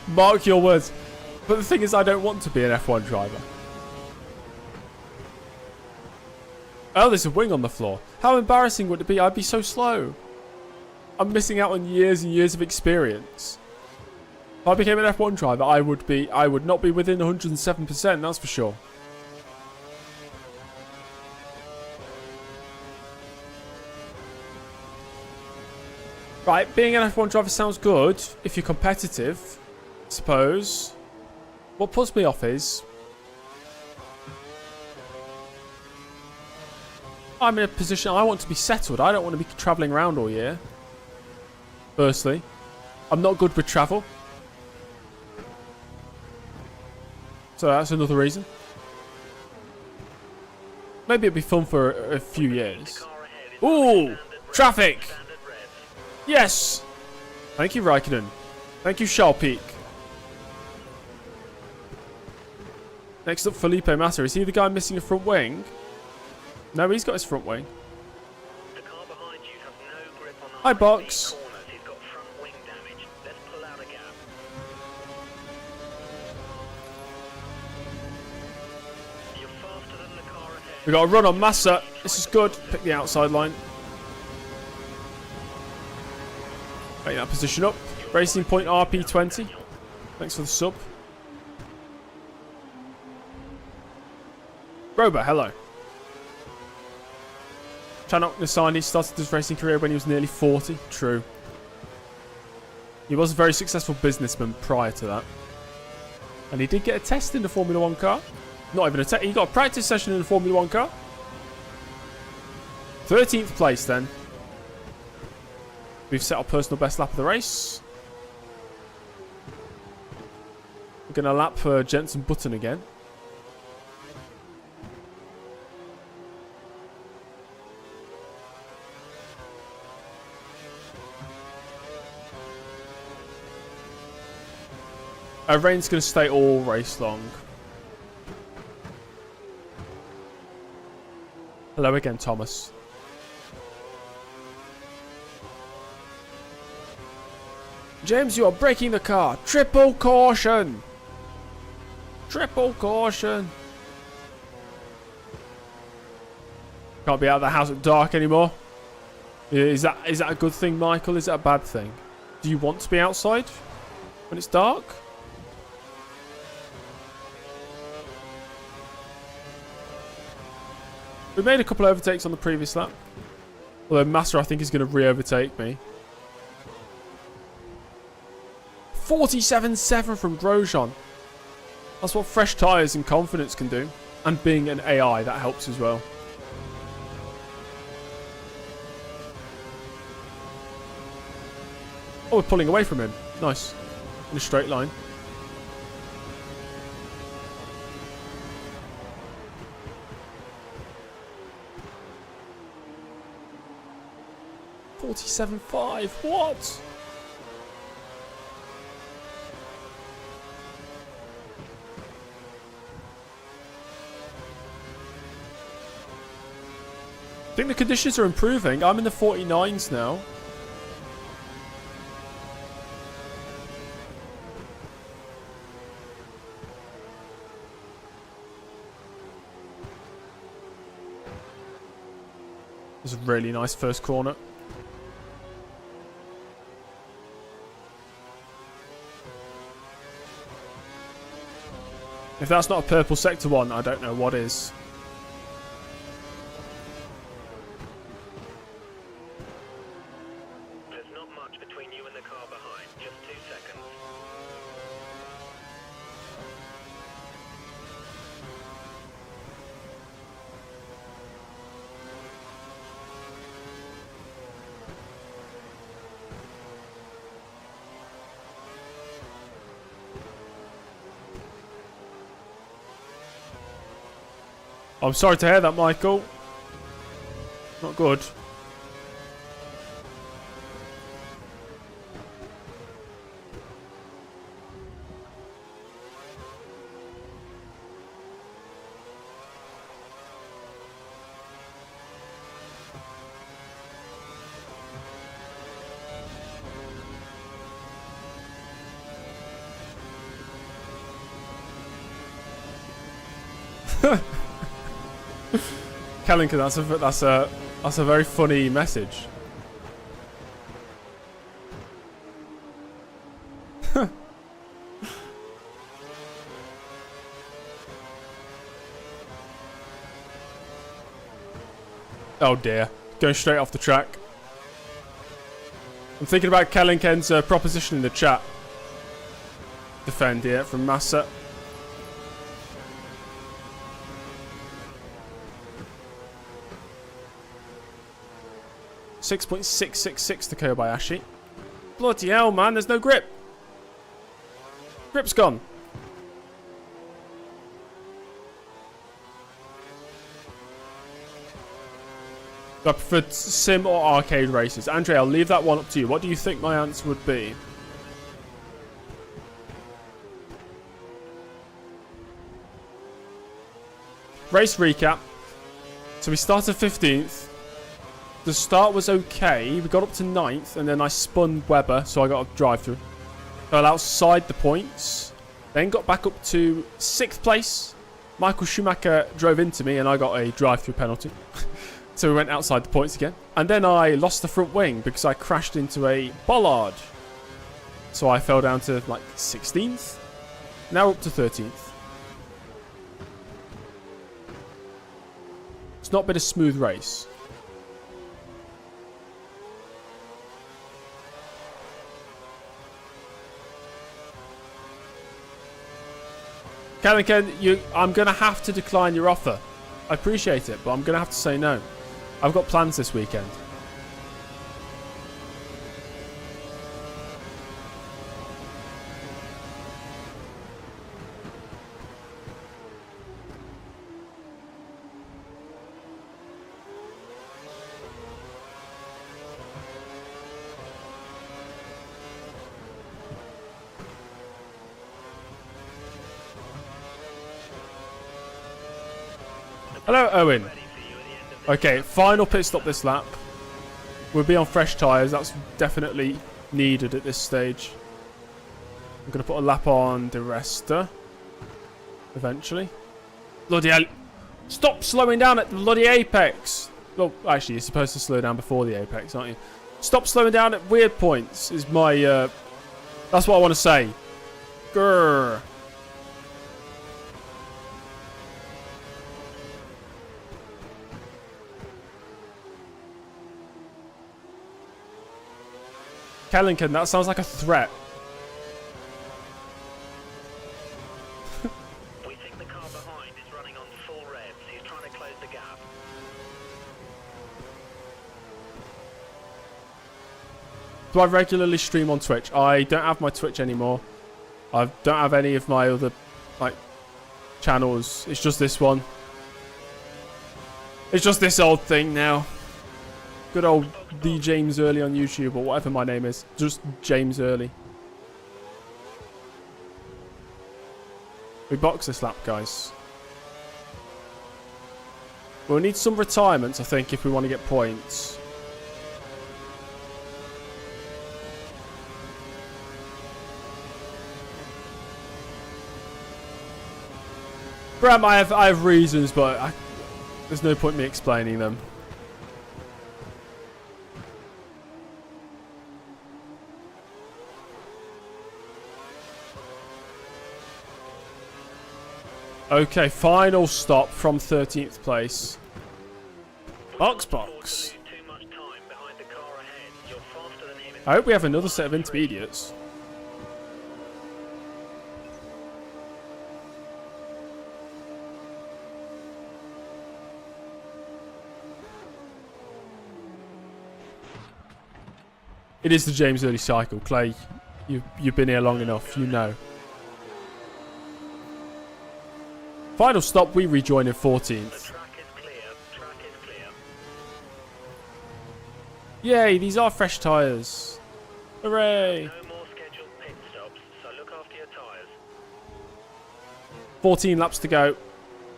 Mark your words. But the thing is, I don't want to be an F1 driver. Oh, there's a wing on the floor. How embarrassing would it be? I'd be so slow. I'm missing out on years and years of experience. If I became an F1 driver, I would not be within 107%, that's for sure. Right, being an F1 driver sounds good if you're competitive, I suppose. What puts me off is I'm in a position I want to be settled. I don't want to be travelling around all year. Firstly, I'm not good with travel. So that's another reason. Maybe it'd be fun for a few years. Ooh, traffic! Yes! Thank you, Raikkonen. Thank you, Sharpeak. Next up, Felipe Massa. Is he the guy missing a front wing? No, he's got his front wing. The car behind you has no grip on the Hi, Box. corners. He's got front wing damage. Let's pull out a gap. You're faster than the car ahead. We got a run on Massa. This is good. Pick the outside line. Make that position up. Racing Point RP20. Thanks for the sub. Robert, hello. Chanok Nasani started his racing career when he was nearly 40. True. He was a very successful businessman prior to that. And he did get a test in the Formula 1 car. Not even a test. He got a practice session in the Formula 1 car. 13th place then. We've set our personal best lap of the race. We're going to lap for Jensen Button again. Rain's going to stay all race long. Hello again, Thomas. James, you are breaking the car. Triple caution. Triple caution. Can't be out of the house at dark anymore. Is that a good thing, Michael? Is that a bad thing? Do you want to be outside when it's dark? We made a couple of overtakes on the previous lap. Although Massa, I think, is going to re-overtake me. 47.7 from Grosjean. That's what fresh tyres and confidence can do. And being an AI, that helps as well. Oh, we're pulling away from him. Nice. In a straight line. $47.5. What? I think the conditions are improving. I'm in the 49s now. This is a really nice first corner. If that's not a purple sector one, I don't know what is. There's not much between you and the car behind. Just 2 seconds. I'm sorry to hear that, Michael. Not good. Kellington, that's a very funny message. Oh dear, going straight off the track. I'm thinking about Kellington's proposition in the chat. Defend here from Massa. .666 to Kobayashi. Bloody hell, man, there's no grip. Grip's gone. Do I prefer sim or arcade races? Andre, I'll leave that one up to you. What do you think my answer would be? Race recap. So we started 15th. The start was okay. We got up to 9th, and then I spun Webber, so I got a drive-through. Fell outside the points. Then got back up to 6th place. Michael Schumacher drove into me, and I got a drive-through penalty. So we went outside the points again. And then I lost the front wing because I crashed into a bollard. So I fell down to like 16th. Now up to 13th. It's not been a smooth race. Kellington, I'm going to have to decline your offer. I appreciate it, but I'm going to have to say no. I've got plans this weekend. Hello, Owen. Okay, final pit stop this lap. We'll be on fresh tyres. That's definitely needed at this stage. I'm going to put a lap on the Resta. Eventually. Bloody hell. Stop slowing down at the bloody apex. Well, actually, you're supposed to slow down before the apex, aren't you? Stop slowing down at weird points is my... that's what I want to say. Grrr. Kellington, that sounds like a threat. Do I regularly stream on Twitch? I don't have my Twitch anymore. I don't have any of my other like channels. It's just this one. It's just this old thing now. Good old D James Early on YouTube or whatever my name is. Just James Early. We box this lap, guys. We'll need some retirements, I think, if we want to get points. Bram, I have reasons, but there's no point in me explaining them. Okay, final stop from 13th place. Box. I hope we have another set of intermediates. It is the James Early cycle. Clay, you've been here long enough, you know. Final stop, we rejoin in 14th. Yay, these are fresh tyres. Hooray. No more scheduled pit stops, so look after your tyres. 14 laps to go.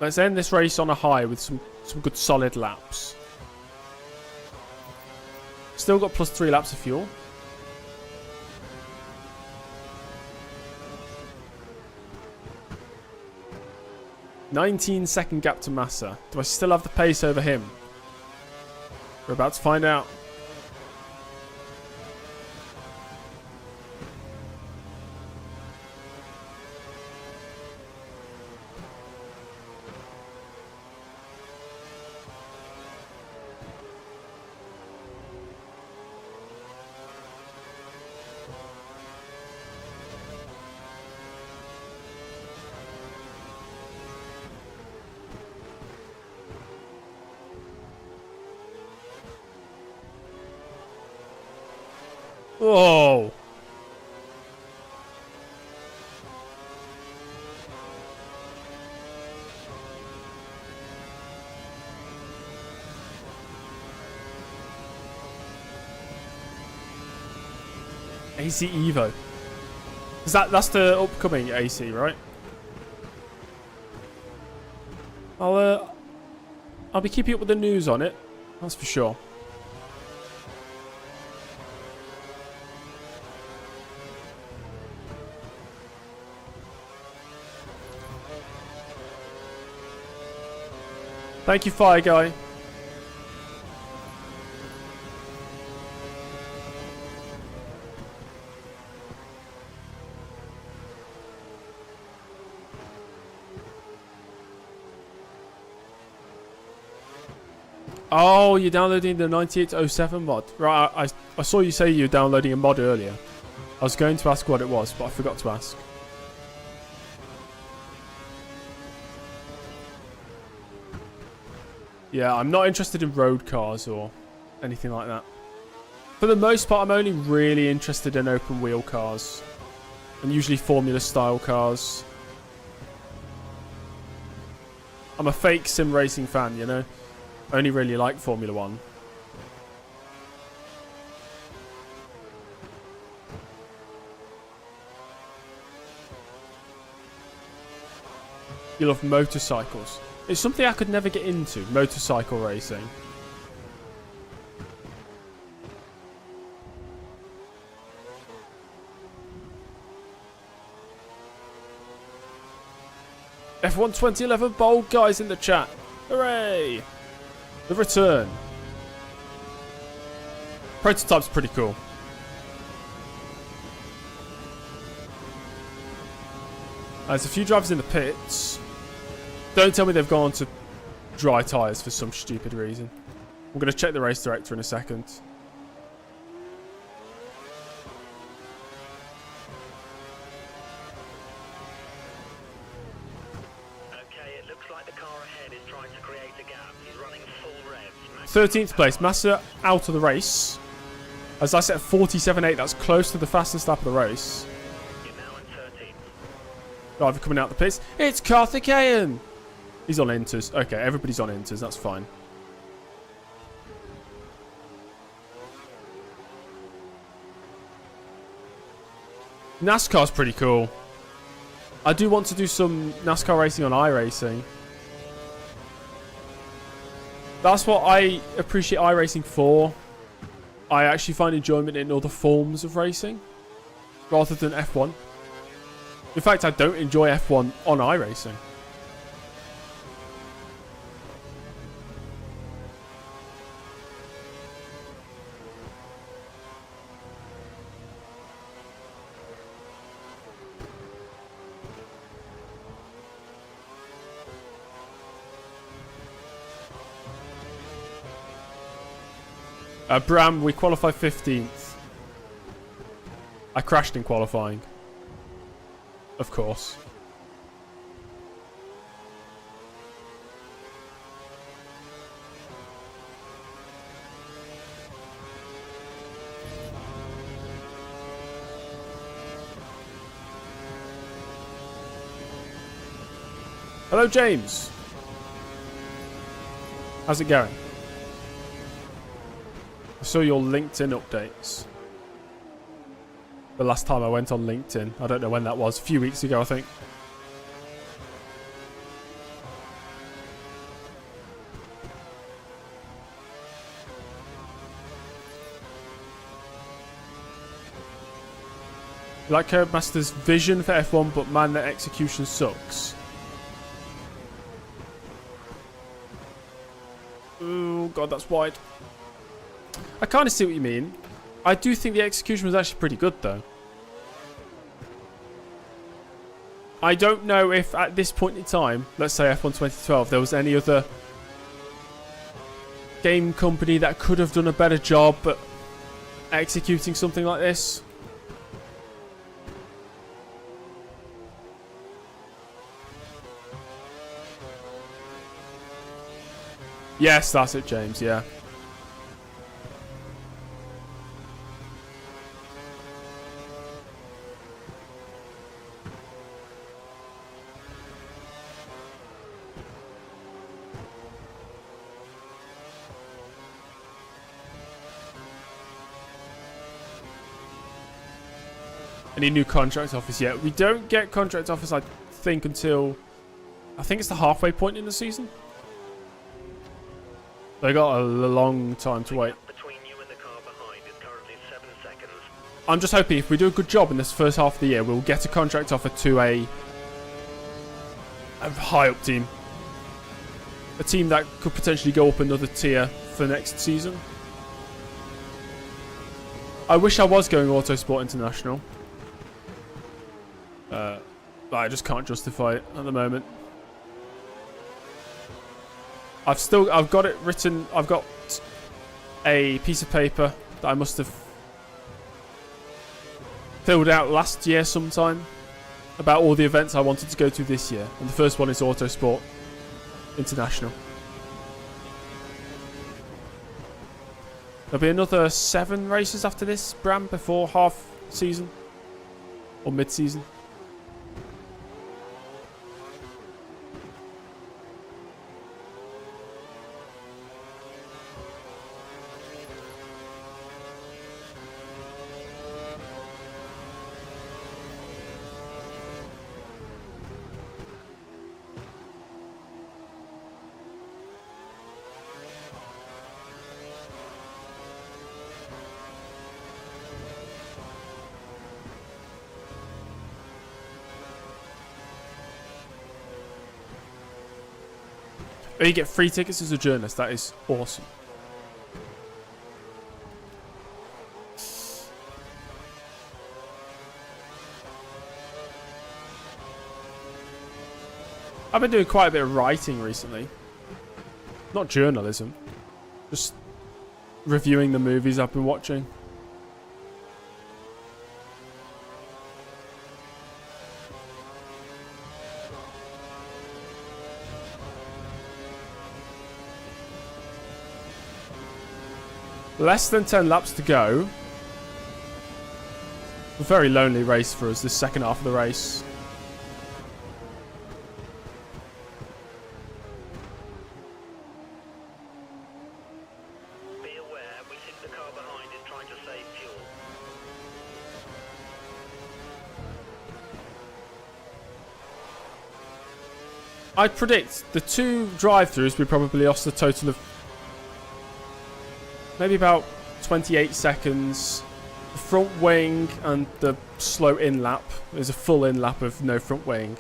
Let's end this race on a high with some good solid laps. Still got plus 3 laps of fuel. $19-second gap to Massa. Do I still have the pace over him? We're about to find out. Whoa. AC Evo. That's the upcoming AC, right? I'll be keeping up with the news on it. That's for sure. Thank you, Fire Guy. Oh, you're downloading the 9807 mod. Right, I saw you say you were downloading a mod earlier. I was going to ask what it was, but I forgot to ask. Yeah, I'm not interested in road cars or anything like that. For the most part, I'm only really interested in open wheel cars. And usually Formula style cars. I'm a fake sim racing fan, you know. I only really like Formula 1. You love motorcycles. It's something I could never get into, motorcycle racing. F1 2011 bold guys in the chat. Hooray! The return. Prototype's pretty cool. There's a few drivers in the pits. Don't tell me they've gone to dry tyres for some stupid reason. I'm going to check the race director in a second. Okay, it looks like the car ahead is trying to create a gap. He's running full revs. 13th place. Massa out of the race. As I set 47.8, that's close to the fastest lap of the race. You're now in 13th. Driver coming out the pits. It's Karthikeyan! He's on inters. Okay, everybody's on inters. That's fine. NASCAR's pretty cool. I do want to do some NASCAR racing on iRacing. That's what I appreciate iRacing for. I actually find enjoyment in other forms of racing rather than F1. In fact, I don't enjoy F1 on iRacing. Bram, we qualified 15th. I crashed in qualifying. Of course. Hello, James. How's it going? I saw your LinkedIn updates. The last time I went on LinkedIn. I don't know when that was. A few weeks ago, I think. You like Codemaster's vision for F1, but man, their execution sucks. Oh, God, that's wide. I kind of see what you mean. I do think the execution was actually pretty good, though. I don't know if at this point in time, let's say F1 2012, there was any other game company that could have done a better job at executing something like this. Yes, that's it, James, yeah. Any new contract offers yet? We don't get contract offers, I think, until... I think it's the halfway point in the season. They got a long time to wait. Between you and the car behind is currently 7 seconds. I'm just hoping if we do a good job in this first half of the year, we'll get a contract offer to a high-up team. A team that could potentially go up another tier for next season. I wish I was going Autosport International. But I just can't justify it at the moment. I've got it written. I've got a piece of paper that I must have filled out last year sometime about all the events I wanted to go to this year. And the first one is Autosport International. There'll be another 7 races after this, Bram, before half season or mid-season. Oh, you get free tickets as a journalist. That is awesome. I've been doing quite a bit of writing recently. Not journalism. Just reviewing the movies I've been watching. Less than 10 laps to go. A very lonely race for us, this second half of the race. Be aware, we think the car behind is trying to save fuel. I'd predict the 2 drive-throughs we probably lost a total of maybe about 28 seconds. The front wing and the slow in-lap. There's a full in-lap of no front wing.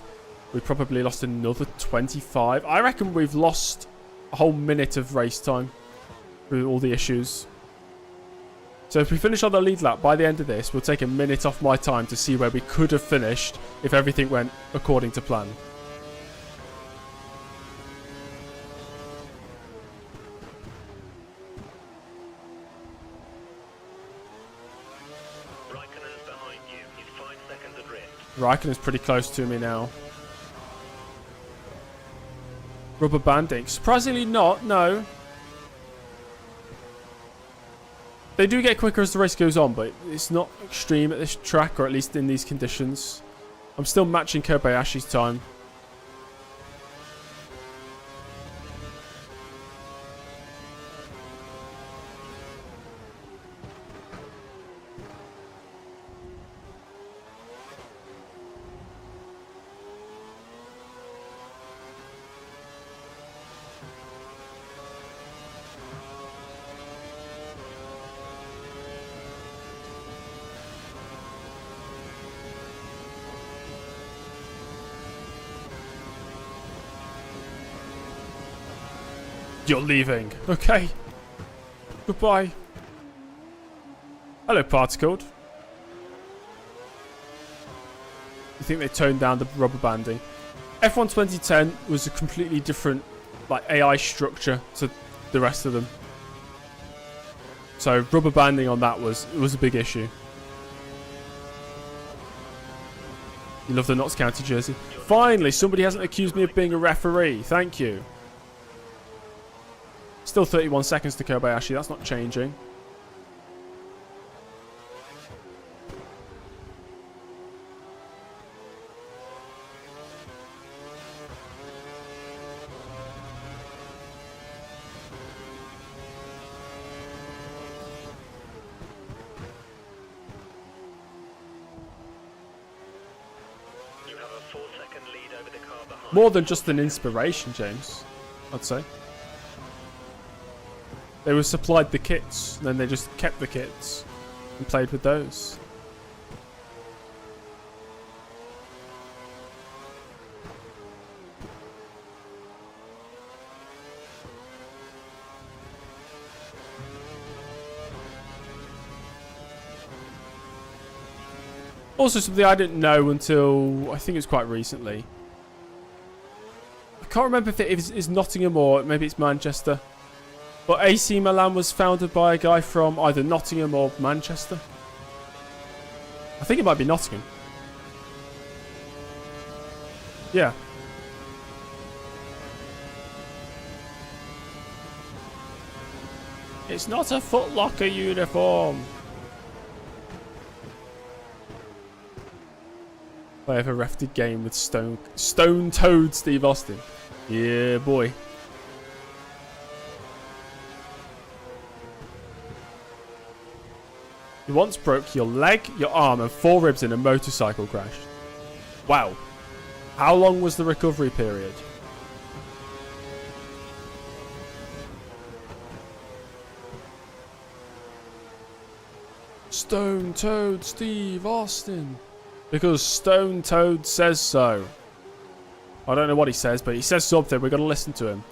We probably lost another 25. I reckon we've lost a whole minute of race time through all the issues. So if we finish on the lead lap by the end of this, we'll take a minute off my time to see where we could have finished if everything went according to plan. Raikkonen's pretty close to me now. Rubber banding. Surprisingly not, no. They do get quicker as the race goes on, but it's not extreme at this track, or at least in these conditions. I'm still matching Kobayashi's time. You're leaving. Okay. Goodbye. Hello, Particled. You think they toned down the rubber banding? F1 2010 was a completely different AI structure to the rest of them. So rubber banding on that was a big issue. You love the Notts County jersey. Finally, somebody hasn't accused me of being a referee. Thank you. Still 31 seconds to Kobayashi. That's not changing. You have a 4-second lead over the car behind. More than just an inspiration, James, I'd say. They were supplied the kits, and then they just kept the kits and played with those. Also, something I didn't know until I think it was quite recently. I can't remember if it is Nottingham or maybe it's Manchester. But AC Milan was founded by a guy from either Nottingham or Manchester. I think it might be Nottingham. Yeah. It's not a Foot Locker uniform. I ever refed a game with Stone Toad Steve Austin. Yeah, boy. You once broke your leg, your arm, and 4 ribs in a motorcycle crash. Wow. How long was the recovery period? Stone Toad Steve Austin. Because Stone Toad says so. I don't know what he says, but he says something. We've got to listen to him.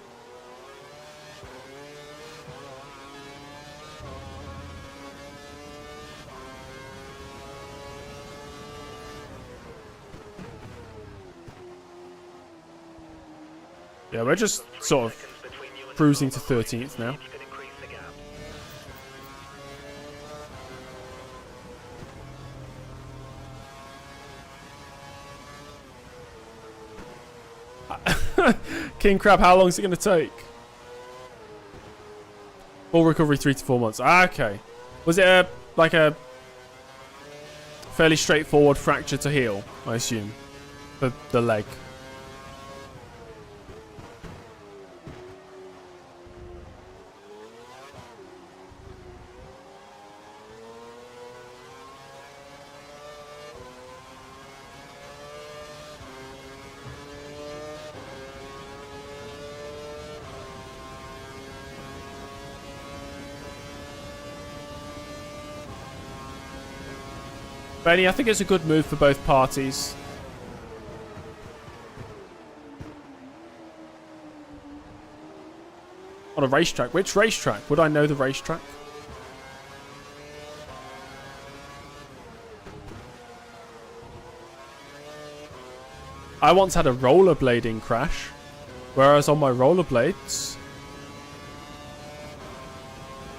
Yeah, we're just sort of cruising to 13th now. King Crab, how long is it going to take? Full recovery 3 to 4 months. Ah, okay. Was it a 30 Fairly straightforward fracture to heal, I assume. The leg. Benny, I think it's a good move for both parties. On a racetrack. Which racetrack? Would I know the racetrack? I once had a rollerblading crash. Whereas on my rollerblades,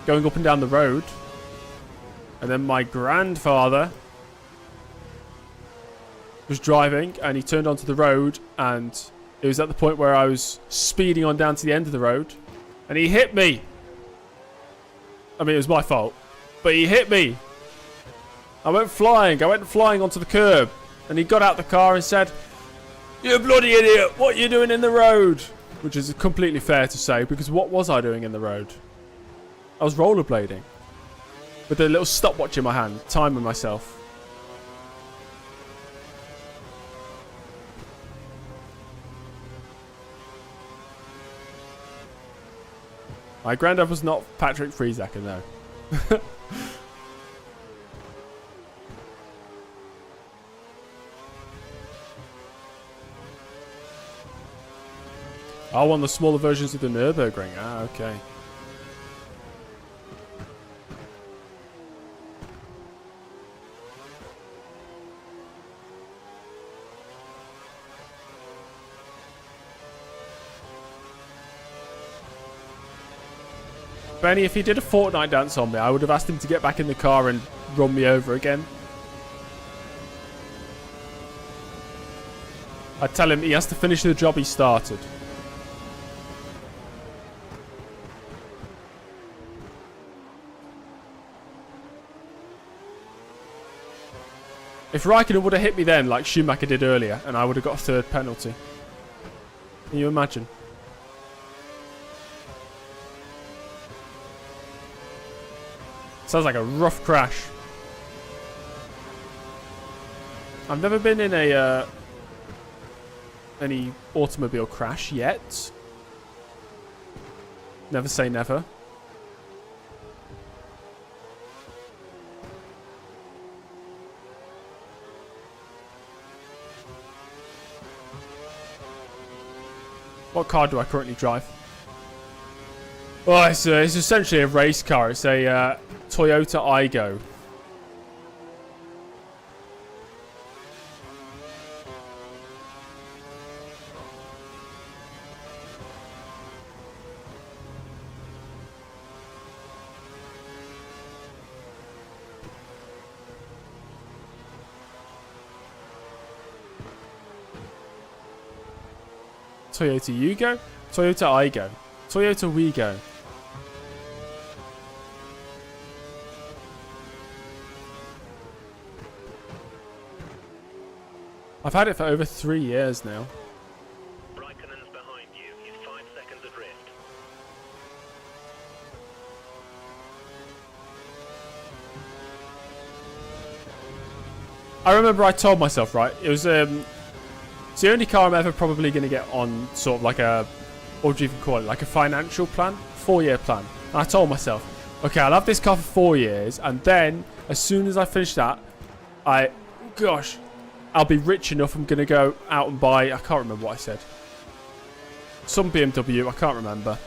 going up and down the road, and then my grandfather was driving and he turned onto the road, and it was at the point where I was speeding on down to the end of the road and he hit me. I mean, it was my fault, but he hit me. I went flying onto the curb, and he got out the car and said, "You bloody idiot, what are you doing in the road?" Which is completely fair to say, because what was I doing in the road? I was rollerblading with a little stopwatch in my hand, timing myself. My granddad was not Patrick Friesacker, no. Oh, on the smaller versions of the Nürburgring. Ah, okay. Benny, if he did a Fortnite dance on me, I would have asked him to get back in the car and run me over again. I'd tell him he has to finish the job he started. If Raikkonen would have hit me then, like Schumacher did earlier, and I would have got a third penalty. Can you imagine? Sounds like a rough crash. I've never been in a any automobile crash yet. Never say never. What car do I currently drive? Oh, it's essentially a race car. It's a Toyota Aygo. Toyota Yugo? Toyota Aygo. Toyota Wigo. I've had it for over 3 years now. Raikkonen's behind you. He's 5 seconds adrift. I remember I told myself, right, it was it's the only car I'm ever probably going to get on sort of like a, what would you even call it, like a financial plan, 4-year plan. And I told myself, okay, I'll have this car for 4 years, and then as soon as I finish that, I'll be rich enough, I'm going to go out and buy, I can't remember what I said. Some BMW, I can't remember.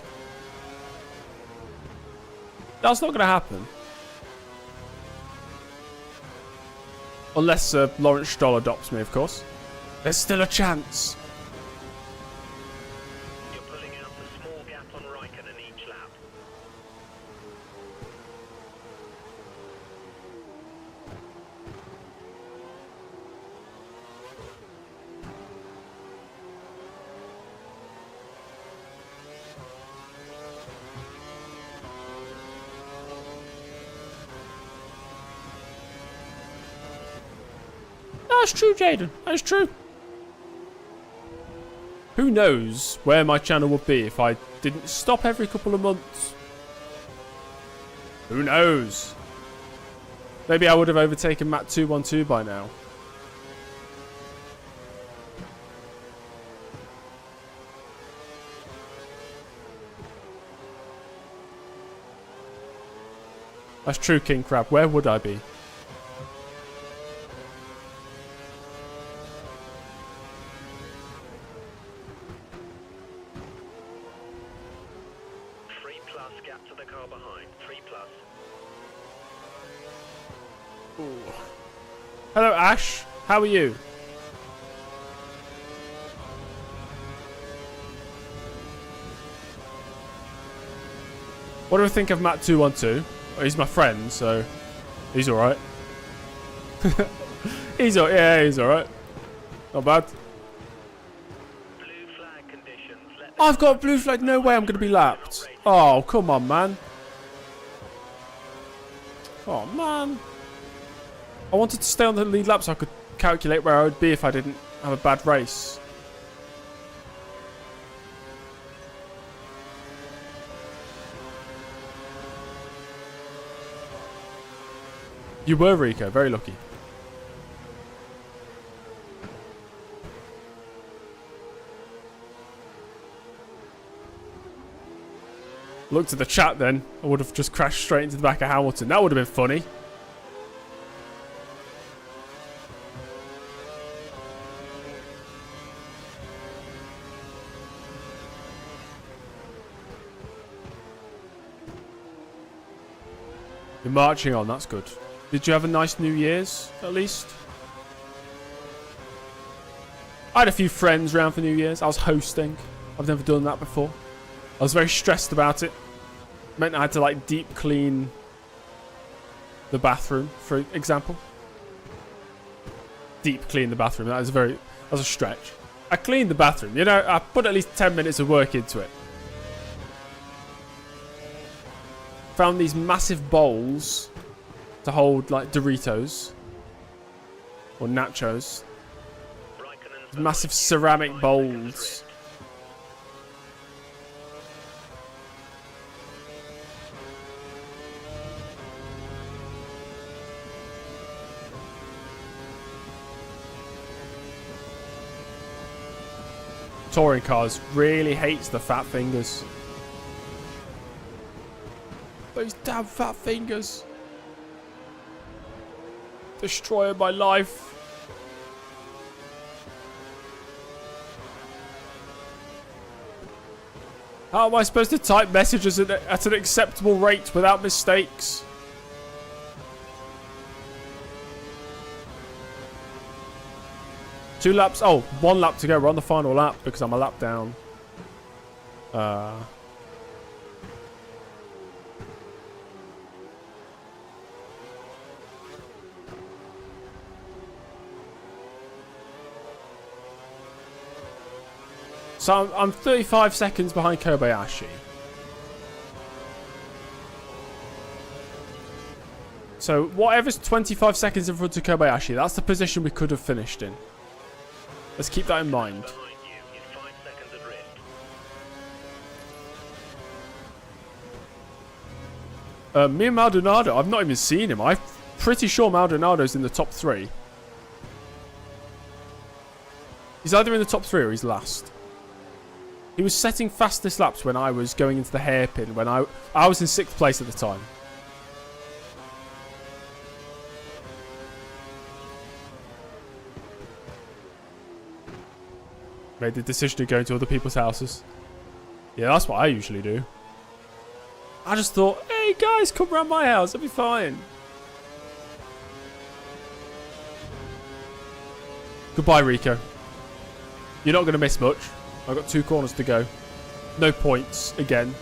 That's not going to happen. Unless Lawrence Stroll adopts me, of course. There's still a chance. You're pulling out a small gap on Raikkonen each lap. That's true, Jaden. That's true. Who knows where my channel would be if I didn't stop every couple of months? Who knows? Maybe I would have overtaken Matt 212 by now. That's true, King Crab. Where would I be? Gap to the car behind. 3+. Ooh. Hello, Ash. How are you? What do I think of Matt 212? Well, he's my friend, so he's all right. He's all right. Not bad. Blue flag conditions. I've got a blue flag. No way I'm going to be lapped. Oh, come on, man. Oh, man. I wanted to stay on the lead lap so I could calculate where I would be if I didn't have a bad race. You were, Rico. Very lucky. Looked at the chat then. I would have just crashed straight into the back of Hamilton. That would have been funny. You're marching on. That's good. Did you have a nice New Year's, at least? I had a few friends around for New Year's. I was hosting. I've never done that before. I was very stressed about it. Meant I had to like deep clean the bathroom, for example. Deep clean the bathroom. That was a stretch. I cleaned the bathroom. You know, I put at least 10 minutes of work into it. Found these massive bowls to hold like Doritos or nachos. These massive ceramic bowls. Touring cars really hates the fat fingers. Those damn fat fingers. Destroying my life. How am I supposed to type messages at an acceptable rate without mistakes? Two laps. Oh, 1 lap to go. We're on the final lap because I'm a lap down. So I'm 35 seconds behind Kobayashi. So whatever's 25 seconds in front of Kobayashi, that's the position we could have finished in. Let's keep that in mind. Me and Maldonado, I've not even seen him. I'm pretty sure Maldonado's in the top 3. He's either in the top 3 or he's last. He was setting fastest laps when I was going into the hairpin. When I was in 6th place at the time. Made the decision to go into other people's houses. Yeah, that's what I usually do. I just thought, hey guys, come round my house. It'll be fine. Goodbye, Rico. You're not going to miss much. I've got 2 corners to go. No points again.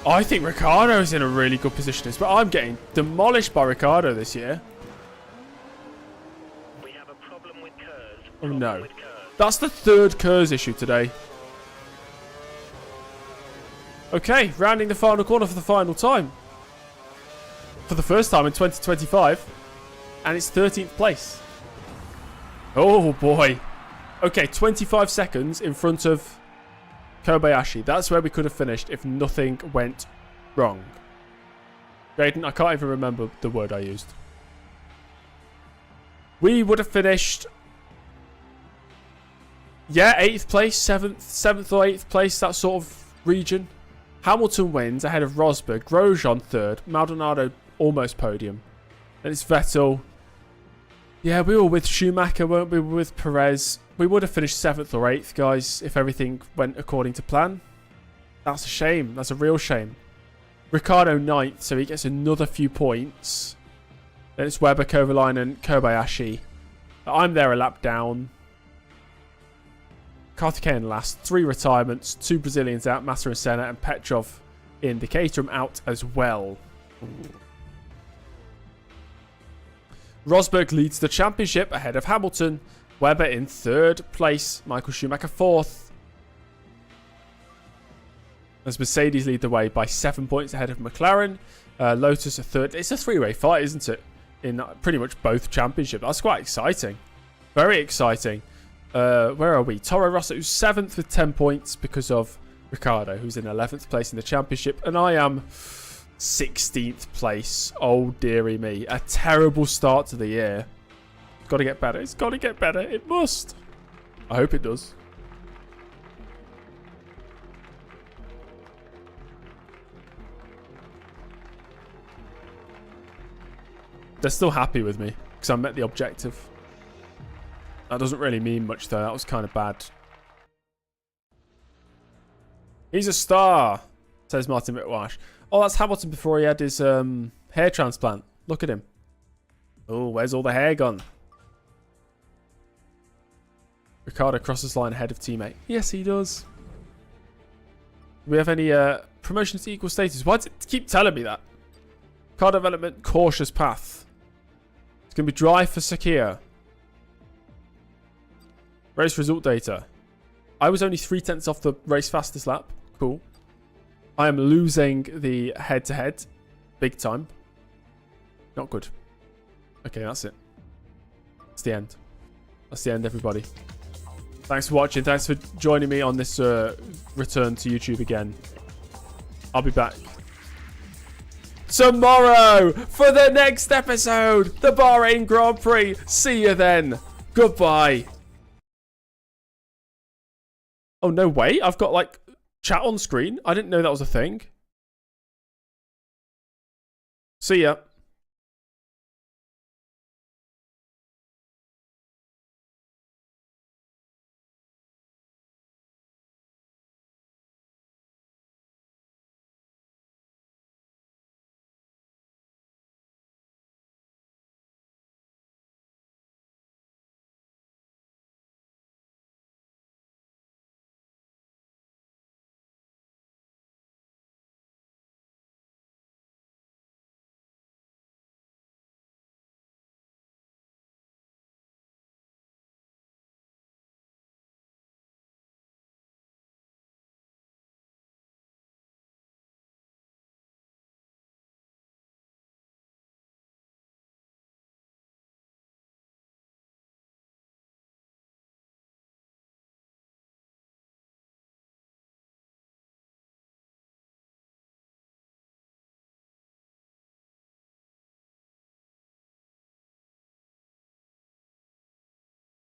I think Ricciardo's in a really good position. But I'm getting demolished by Ricciardo this year. We have a problem with curves. Oh no. That's the 3rd Kers issue today. Okay, rounding the final corner for the final time. For the first time in 2025. And it's 13th place. Oh, boy. Okay, 25 seconds in front of Kobayashi. That's where we could have finished if nothing went wrong. Briton, I can't even remember the word I used. We would have finished... Yeah, 8th place, 7th or 8th place, that sort of region. Hamilton wins ahead of Rosberg. Grosjean 3rd. Maldonado almost podium. Then it's Vettel. Yeah, we were with Schumacher, weren't we? We were with Perez. We would have finished 7th or 8th, guys, if everything went according to plan. That's a shame. That's a real shame. Ricciardo 9th, so he gets another few points. Then it's Webber, Kovalainen, Kobayashi. I'm there a lap down. Karthikeyan last. 3 retirements. 2 Brazilians out. Massa and Senna. And Petrov in. The Caterham out as well. Rosberg leads the championship ahead of Hamilton. Webber in 3rd place. Michael Schumacher 4th. As Mercedes lead the way by 7 points ahead of McLaren. Lotus a 3rd. It's a 3-way fight, isn't it? In pretty much both championships. That's quite exciting. Very exciting. Where are we? Toro Rosso 7th with 10 points because of Ricciardo, who's in 11th place in the championship. And I am 16th place. Oh, dearie me. A terrible start to the year. It's got to get better. It's got to get better. It must. I hope it does. They're still happy with me because I met the objective. That doesn't really mean much, though. That was kind of bad. He's a star, says Martin Whitwash. Oh, that's Hamilton before he had his hair transplant. Look at him. Oh, where's all the hair gone? Ricciardo crosses line ahead of teammate. Yes, he does. Do we have any promotions to equal status? Why does it keep telling me that? Car development, cautious path. It's going to be dry for Sakia. Race result data. I was only 3/10 off the race fastest lap. Cool. I am losing the head-to-head. Big time. Not good. Okay, that's it. That's the end. That's the end, everybody. Thanks for watching. Thanks for joining me on this return to YouTube again. I'll be back tomorrow for the next episode. The Bahrain Grand Prix. See you then. Goodbye. Oh, no way. I've got, like, chat on screen. I didn't know that was a thing. See ya.